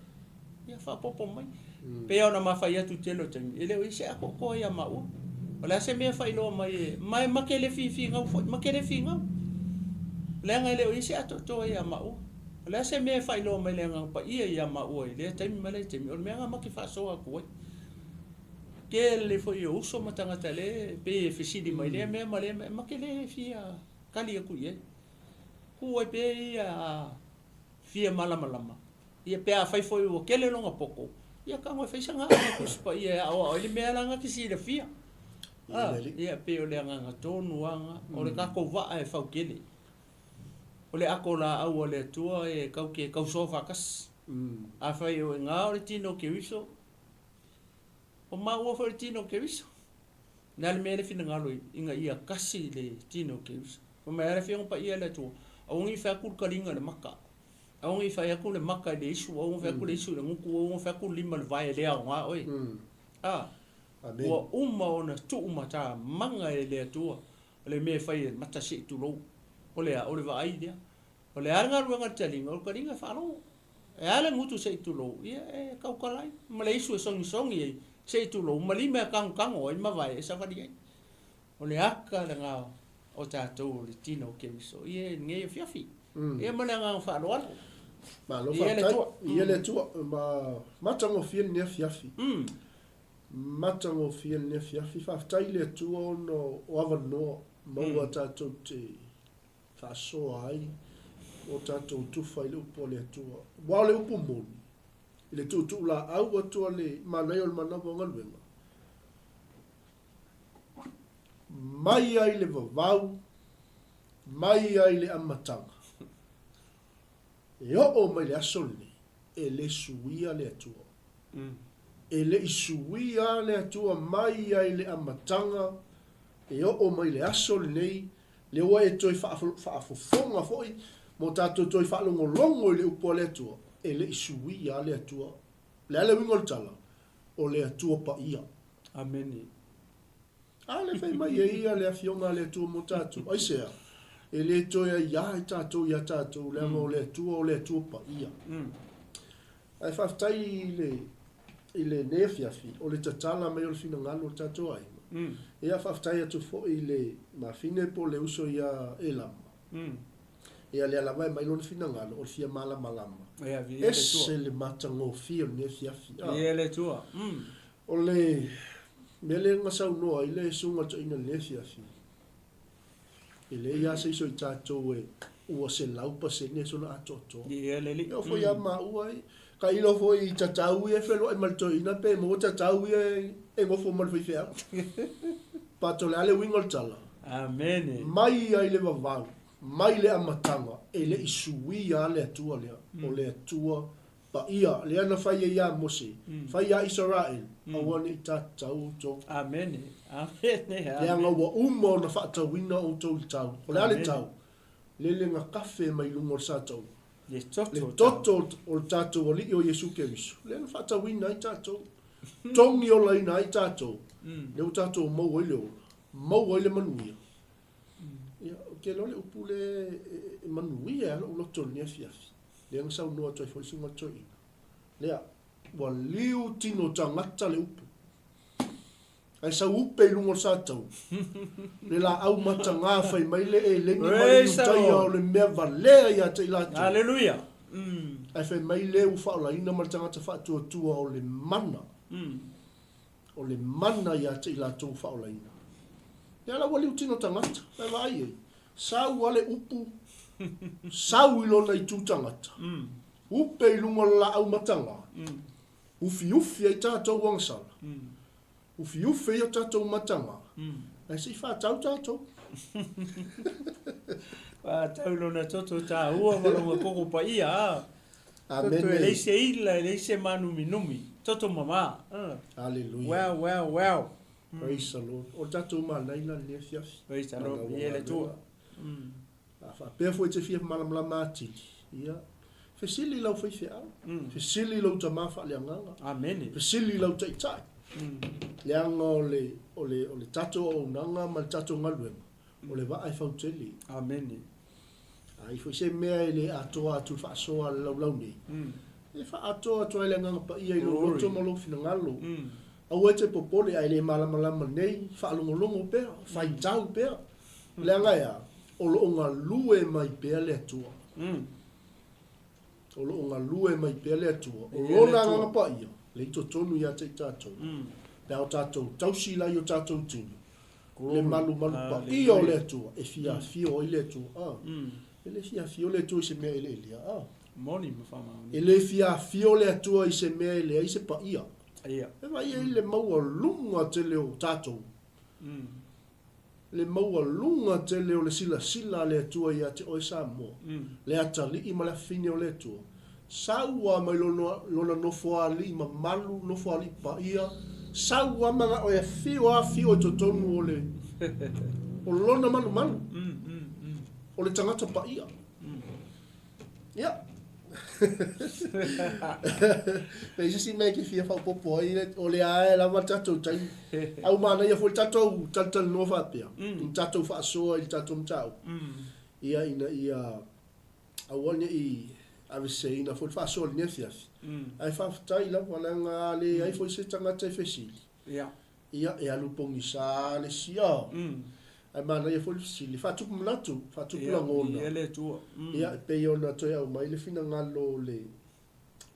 Ya fa popo mai. Pe ona mafai atu telo tami. Ele o ise ako ko ya mau. Ola se me fai lo mai makele fifi ngau fo makele finga. Le nga ele o ise ato to ya mau. Ola se me fai lo mai le nga pa ia ya mau le tami male tami. O me nga maki fa so ako. Ke le fo yo uso matanga tele pe fisidi mai le me male makele fia kali ku ye. Ku pe ia fia malama. Ia pe a fai foi o kele longa poko. Ia ka mo fai sanga ko spa ia o le me langa ki si le fia. Ia pe o le nga tonu anga o le ka ko va e fau kele. O le akola au o le tua e kau ke kau sofa kas. A fai o nga o le tino ke wiso. O ma o fo le tino ke wiso. Na le me le fina ngalo inga ia kasi le tino ke wiso. O me le fia pa ia le tua. O ngi fa ku kalinga le maka. Au ngi fa yakule maka de isu au fa yakule isu nguku au fa yakule lima le vai le nga oi. Amen. Wa umma ona tu umata manga le tua. Le me fa mata si tu lo. Ole vai dia. Ole anga ruanga talinga o kalinga fa lo. E ale ngutu se tu lo. Ia e kau kalai. Ma le isu songi se tu lo. Ma lima kang oi ma vai sa fa dia. Ole aka le nga o tatou le tino ke so. Ia nge fiafi. Ia malanga fa lo. Ma lo fa ia le tu ma tango fien ne fiafi. Ma tango fien ne fiafi fa tai le tu no o ava no mo ta to te fa so ai o ta to tu fa le po le tu wa le upu mon le tu la au tu le ma le o mana bo ngalwenga mai ai le vau mai ai le amatanga. E o mai le asole, e le suia le atua. E le isuia le atua mai ai le amatanga, e o mai le asole nei, le oa e toi whaafofonga foi, mo tātou toi whaalongolongo i le upo le atua, e le isuia le atua. Le ale wingo le tala, o le atua pa ia. Ameni. Le fai mai e ia le afionga le atua mo tātou. Ai sea. E le toia ia i tātou le amo le tua pa ia. Ai whaftai i le nefiafi o le tatala mai o le fina ngalo o tātou ai. Ia whaftai atu fo i le mawhine po le uso ia e lama. Ia le alama e mai lo le fina ngalo o le fia malama. Ese le matango fia o nefiafi. Ia le tua. O le mele ngasau noa i le sunga to ina nefiafi. Ele ia se so tātou e ua se laupa se ne sona atoto. Ia lele. Ia fo ia maua i. Ka ilo fo i tatau i e whelo e maltoina pe mo tatau i e ngofo malwhi whea. Pato le ale wingol tala. Amen. Mai ai le vavau. mai le amatanga e le isuia le atua lea o le atua pa ia le ana fai ia Mose fai ia Israel awane i tatau tau Amen. le anga wa umo na whaatawina o tau i tau o le ale tau le le ngā kafe mai lungo sa tau Le le toto o tatou o li o Yesu Keriso le na whaatawina i tatou tongi o laina i tatou le o tatou mau i le manuia ia ke lo le upu le manuia o lo tonu ia fiafi le ang sau noa toi foi sunga toi lea wa liu tino tangata le upu ai sa upe lungo sa tau le la au mata ngā fai mai le e lengi mai utai o le mea valea ia te ilatu Hallelujah. ai fai mai le u whaola ina ma tangata whaatua tua o le mana o le mana ia te ilatu u whaola ina ia la wali utino tangata ai wa ai sau wale upu sau ilo na i tū tangata upe ilungo la au matanga ufi ai tātou wangsala ufi ai tātou matanga ai si whātau tātou Tau lona toto tā ua malonga koko pa ia. Amen. Toto e leise ila, e leise manu minumi. Toto mama. Hallelujah. Wow. Praise the Lord. O tātou malaina lea fiafi. Praise the Lord. Ie le tua. Pea foi te fia malamala atili. Ia. Fesili lau fai fea. Fesili lau ta mafa le anganga. Amen. Fesili lau ta itai. Le anga o le tatou o nanga ma le tatou ngaluenga. O le va ai fauteli. Amen. Ai foi se mea ele atoa atu whaasoa lau nei. E wha atoa atoa ele nganga pa ia ilo roto malo fina ngalo. Au e te popole ai le malamalama nei, whaalongolongo pea, whaitau pea. Le anga ea, o lo onga lue mai pea le atua. O lo onga lue mai pea le atua. O lo na nganga pa ia, le ito tonu ia te tātou. Le au tātou tausila i o tātou tinu. Le malu pa ia o le atua, e fia fio o le atua. Ele fia fio le atua i se mea ele elia. Moni mawhama. Ele fia fio le atua i se mea ele i se pa ia. Ia. E vai e le maua lunga te leo tātou. Le maua lunga te leo le sila le atua ia te oi sa mo. Le atali i ma le fine o le atua. Saua mai lona nofoa li ma malu nofoa li pa ia. Saua manga o e fio to tonu o le. O lona manu. O le tangata pa ia. Ia. Pei se si me ke fia fa popo o le ae la matatou tai. Au mana ia foi tatou tatou no fa pia. Tatou fa so i tatou mtau. Ia awanya i ave sei na foi fa so le fia. Ai fa tai la wala nga le ai foi se tangata fesili. Ia. Ia e alu pongi sa le sia. Ai mana ia foi sili fa tu mlatu fa tu ngona. Ia le tua. Ia pe yo na to ia mai le fina ngalo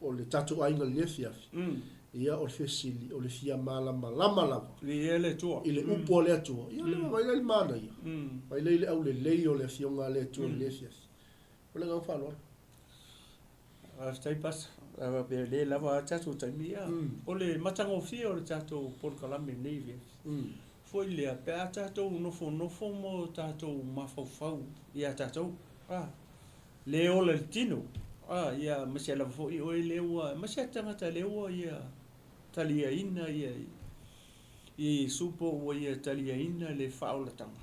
o le tatu ainga le fia. Ia o fesili o le fia lama. Ia le tua. Ile upo le tua. Ia le mai le mana ia. Mai le au le o le fionga le tua le fia. O le ngau fa lo. Stai pas. Pe le lava tatu tamia. O le matango fia o le tatu por kalame nei. Foi lea pe a tātou nofo mo tātou mawhauwhau i a tātou. Le ola le tino. Ia masia la fo i oe leua. Masia tangata leua ia talia ina ia. I supo o ia talia ina le whaolatanga.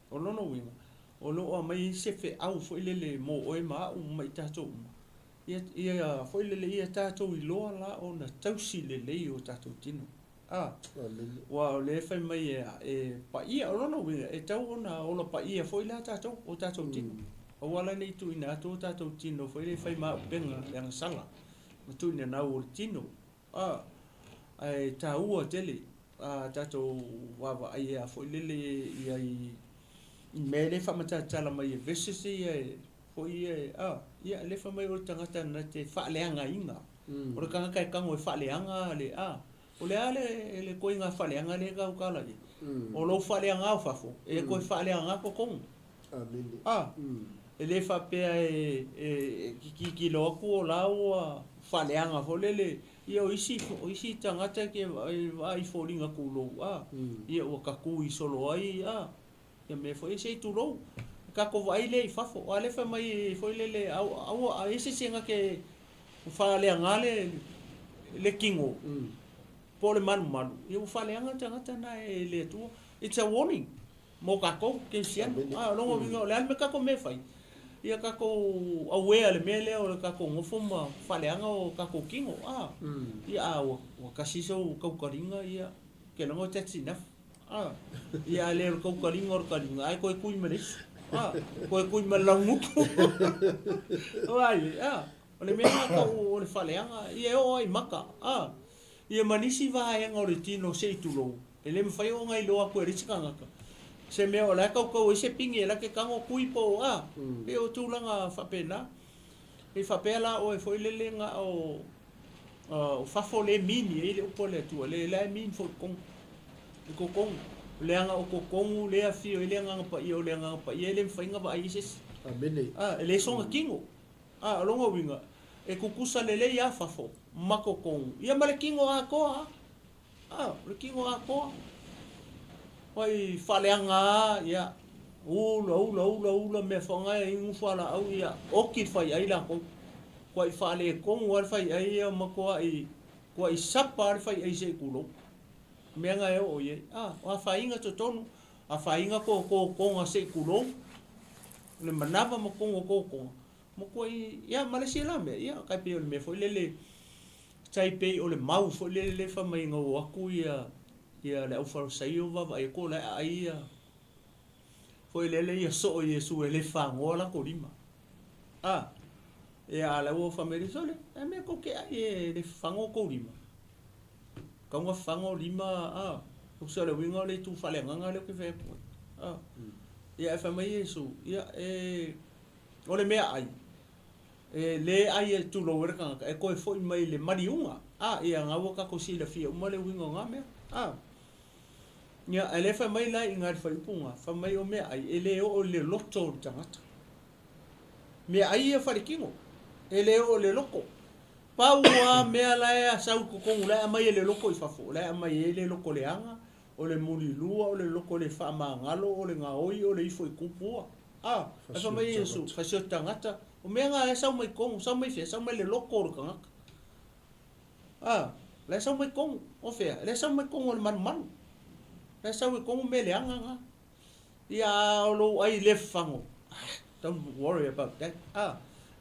O lono winga. O loa mai sefe au foi lele mo oe maa mai tātou. Ia foi lele ia tātou I loa la o na tausi lele o tātou tino. Wa le fai mai e pa ia rono winga e tau ona ola pa ia foi la tatou o tatou tino. O wala nei tu ina to tatou tino foi le fai ma benga yang sala. Tu ina na o tino. Ai tau o tele tatou wa ai foi le ia I me le fa mata tala mai vesese ia foi ia le fa mai o tangata na te fa leanga inga. O le kanga kai kango e fa leanga le O le ale le koinga whaleanga le kau kala i. O lo whaleanga au whafo. E koe whaleanga ko kong. E le whapea ki loku o lau a whaleanga wholele. Ia o isi tangata ke ai whoringa ku lou. Ia o kaku I solo ai. Ia me fo e sei tu lou. ka ko vai le fafo ale fa mai foi le au ese singa ke fa le ngale le kingo po le manu eu fa le anga tanga na le tu it's a warning mo ka ko ke sian longo vingo le me ka ko me fai ia ka ko awea le mele o ka ko ngofo ma fa le anga o ka ko kingo ia o kasiso ka karinga ia ke longo tetsi na ia le ko karinga ai ko ku me ko malangu ai ole me ka o le faleanga ia o ai maka ia manisi vai nga o le tino se tulo ele me fai o ngai loa ko risikanga se me o la ka se pingi la ke kango kuipo e o tulanga fa pena e fa pela o e foi le lenga o fa fo le mini ele o pole tu le la min fo kong leanga o kokongu le afio le nga pa i o le nga pa i le fainga ba i ses amene le songa kingo longa winga e kukusa le le ya fafo makokong ia male kingo a ko le kingo a ko oi faleanga ia ula me fonga e un fala au ia o ki fai ai la ko i fale kong wa fai ai mako ai ko i sapa fai ai se kulo menga e o ye a fainga to tonu a fainga ko nga se kulo le manava mo ko ia malesila me ia ka pe me foi le tai pe o le mau foi le fa mai ngo aku ia le au fa sai o va e ko la ai foi le ia so Yesu le fa ngola ko lima ia la o fa me sole me ko ke ai le fa ngo ko lima ka nga fango lima o se le winga le tu fale nga le ke fe ia fa mai Yesu ia o le mea ai le ai tu lo werka e ko foi mai le mariunga ia nga wo ka ko si le fia mo le winga nga me ia ele fa mai la inga fa ipunga fa mai o mea ai ele o le loto tangata me ai e fa kingo ele o le loko paua mea la sau ko la mai le loko i fafo la mai le loko le anga o le muli lua o le loko le fa mangalo o le ngaoi o le ifo i kupua fa mai Yesu fa sio tangata o mea nga sau mai kong sau mai fe sau mai le loko o kanga la sau mai kong o fe la sau mai kong o le man la sau mai kong me le anga nga ia o lo ai le fango don't worry about that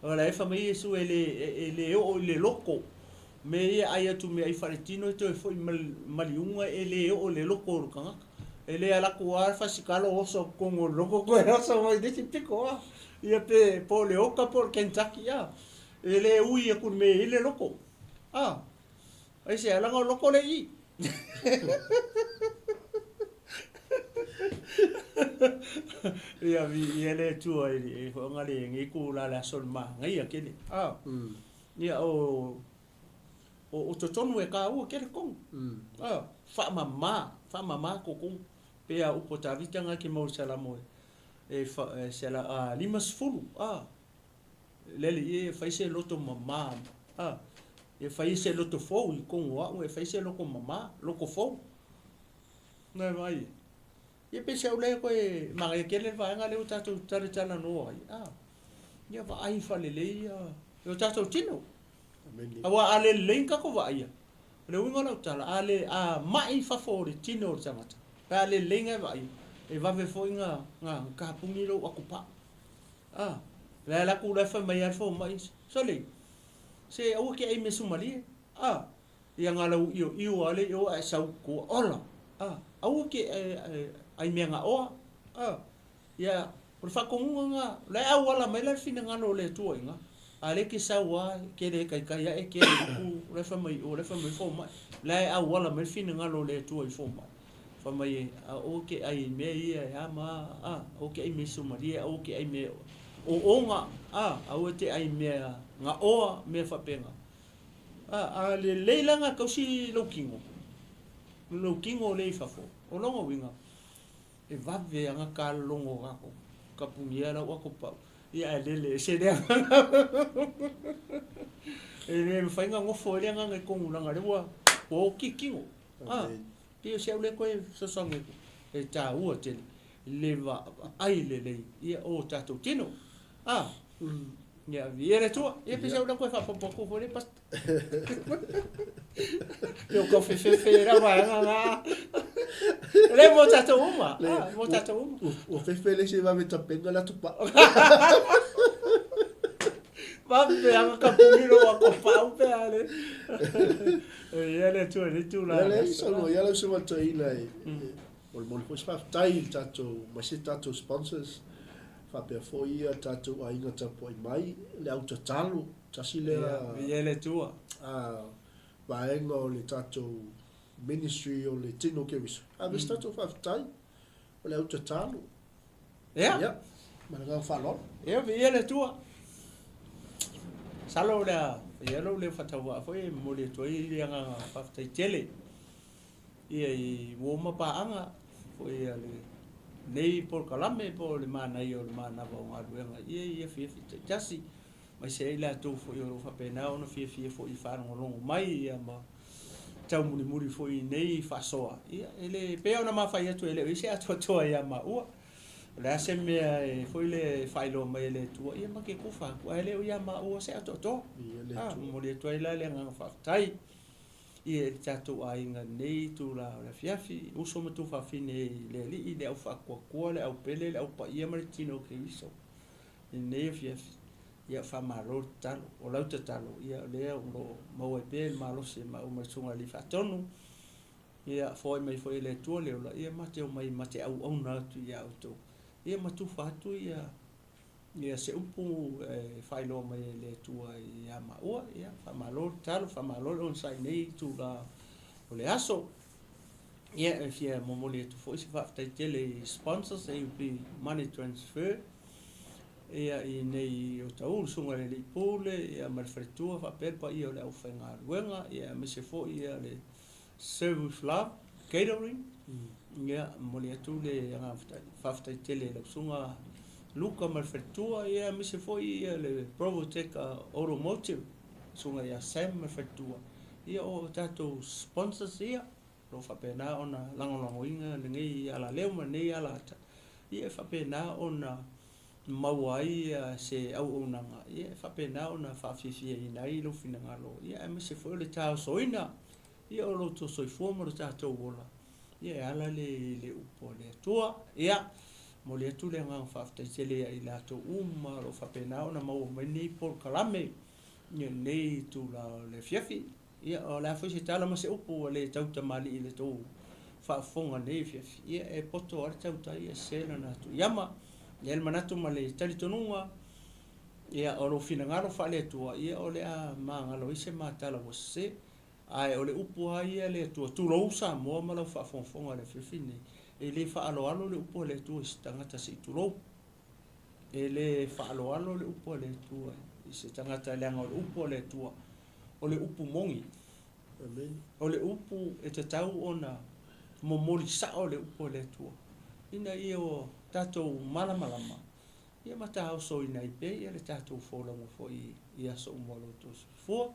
ora e fa mai Yesu ele o le loko me ai atu me ai faretino to foi maliunga ele o le loko kanga ele ala ko fa sikalo oso kongo loko ko oso mai de tipiko ia pe po le oka por Kentucky ele ui ku me ele loko ai se ala loko le i ia vi ele tu ai ho ngale ngi ku la sol ma ngai akene ia o to tonu e ka o ke kong fa mama ko kong pe a upo tavita nga ki mo sala mo e fa sala limas fulu leli e fa se loto mama e fa se loto fo i kong wa e fa se loko mama loko fo na vai e pe se ole ko e ma ke le va nga le utato tare tana no ai ia va ai fa le o tato tino awa ale lenka ko va ia le winga la tala ale mai fa fori tino samata ale lenga va ia e va ve fo nga ka pungi lo akupa la ku la fa mai fo mai sole se o ke ai me sumali ia nga la io ale yo a sau ko ola au ke ai me nga o ia por fa ko nga la awala mai la fina nga no le tu nga ale ke sawa ke le kai kai e ke ku le fa mai fo mai la awala mai fina nga lo le tu fo mai fa mai o ke ai me ia ma o ke ai me sumari o ke ai me o nga au te ai me nga o me fa penga le leila nga ko si lo kingo le fa fo o longo winga e va ve nga ka longo ga ko ka pungia la wa ko pa ia le se le e fa nga ngo fo le nga ko nga le wa o kikingo pe se le ko so so nge e ta u te leva ai le ia o tatou tino ia viere tua ia pisa una koe fa poco fo le pas eu ko fe ra va le mo tatou uma mo tatou uma o fe le se va meta penga la tupa va pe anga kapumiro wa ko pau pe ale ia le tu la le solo ia le se va tai lai o mo po fa tai tatou ma se tatou sponsors fa pe fo ia tatou ai nga tapo mai le auto talo tasi le ia le tua va engo le tatou ministry o le tino ke vis a vis tatou fa tai o le auto talo ia ma nga fa lo ia le tua salo la ia lo le fatawa foi mo le toi le nga fa tai tele ia I wo ma pa anga foi ale nei por kalame po le mana I o le mana va nga luenga ia fi tasi mai se ila tu foi o fa pena ona fi foi fa ngolongo mai ia ma tau muri foi nei fa soa ia ele pe ona ma fa ia tu ele se atoa ia ma ua la se me foi le failo mai le tu ia ma ke ku fa ku ele ia ma ua se atoa mo le tu ila le nga fa tai ia tatu ai nga nei tu la fiafi uso mo tu fa fine le li le au fa ko le au pele le au pa ia martino ke iso nei fiafi ia fa malo talo o la talo ia le o mo e pe malo se ma o marsunga li fa tonu ia foi mai foi le tu le la ia mate o mai mate au ona tu ia auto ia matu fa tu ia se upu failo mai le tua ia ma o ia fa malo talo fa malo on sai nei tu la o le aso ia fia mo le tu foi se fa tele sponsors e be money transfer ia I nei o tau sunga le pole ia marfretua fa pelpa ia le au fenga luenga ia me se fo ia le service lab catering ia mo le tu le nga fa tele le sunga Luca marfretua ia me se fo ia le Provotech automotive sunga ia Sam marfretua ia o tato sponsors ia lo fa pena ona lango inga nei ala leo ma nei ala ia fa pena ona mawai se au onanga ia fa pena ona fa fifi ina I lo fina ngalo ia me se fo le tau soina ia o lo to soi fo mo tato wola ia ala le upo le tua ia mo le tu le nga fa tele I la to uma lo fa pena ona mo nei por kalame nei tu la le fiafi ia o la fo se tala ma se upo le tau tamali le to fa fonga nei fiafi ia e poto ar tau tai se na tu yama el manatu male tali tonunga ia o lo fina ngalo fa le tua ia o le a mangalo ise matala wo se ai o le upu ai le tua tu lo usa mo malo fa fonfonga le fifine e le fa alo le upu le tua stangata se tu lo e le fa alo le upu le tua se tangata le ngalo upu le tua o le upu mongi amen o le upu e te tau ona mo mori sa o le upu le tua ina io tato malama ia mata o so ina ipe ia le tato fola mo foi ia so molo to fo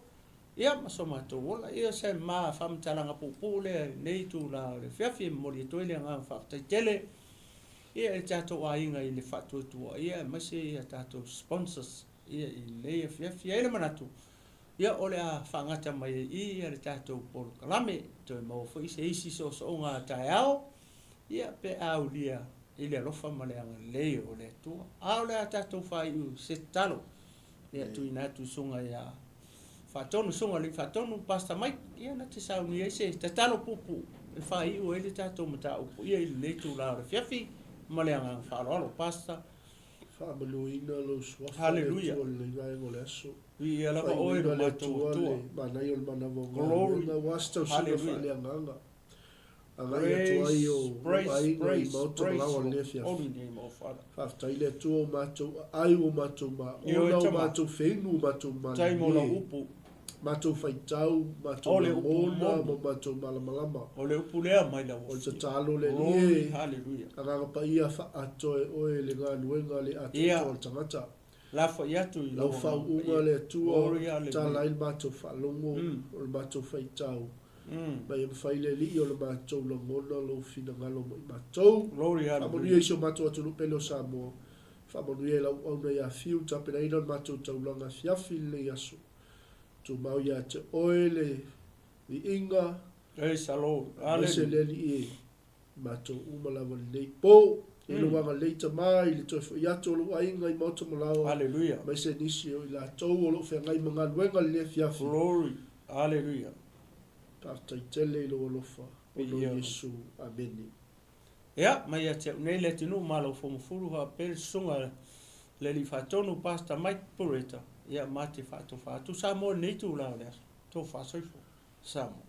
ia ma so mato wala ia se ma fam talanga pupule nei tu la le fiafi mo li to ile nga fa tele ia le tato ainga ile fatu tu ia ma se ia tato sponsors ia ile fiafi ile manatu ia ole a fangata mai ia le tato por kalame to mo foi se isi so nga taao ia pe aulia ile lofa maleanga leo le tu aule atato fai se talo ia tu ina tu sunga ia fatonu sunga li fatonu pasta mai ia na te sauni ese te talo pupu e fai o ele tato mata o ia ile tu la fiafi maleanga fa lo pasta fa beluina lo swa haleluya le ngai ngoleso ia la o ile ma tu ba na yo ma na vo glory na wasta fa le nganga praise only name of Father. After ile tu mato ai o mato ma o mato fenu mato ma taimola upu mato faitau mato ona mo mato malamalama ole upu lea mai la o te talo le haleluya aga pa ia fa ato o le ga luenga le ato o tangata la fa ia tu lo fa uma le tu o ta lai mato fa longo o mato faitau mai fai le li o le mātou la ngona lo fina ngalo mo mātou. Lori hana. Whamonu iso mātou atu lupe lo Samoa. Whamonu ia lau au nei a fiu tapena ina mātou taulanga fiafi le aso. Tu mau ia te oele i inga. Ei salo. Se le li e mātou umalawa nei po. E lo wanga leita mai le toi i ato lo ainga i mauta malawa. Hallelujah. Mai se nisi o i la tau o lo whea ngai mga luenga le fiafi. Glory. Hallelujah. Tata i tele i lo alofa. O lo Yesu. Ameni. Ia, mai a te unei le tinu malo fomufuru ha pere sunga le li whatonu Pastor Mike Pureta. Ia mate whatu sa mo nei tu lao le aso. Tō whasoifo. Sa mo.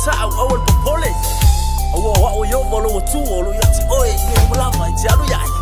Awal papole, awal yo bolu tu, olu ya ti oye, ni mulama, jaru ya.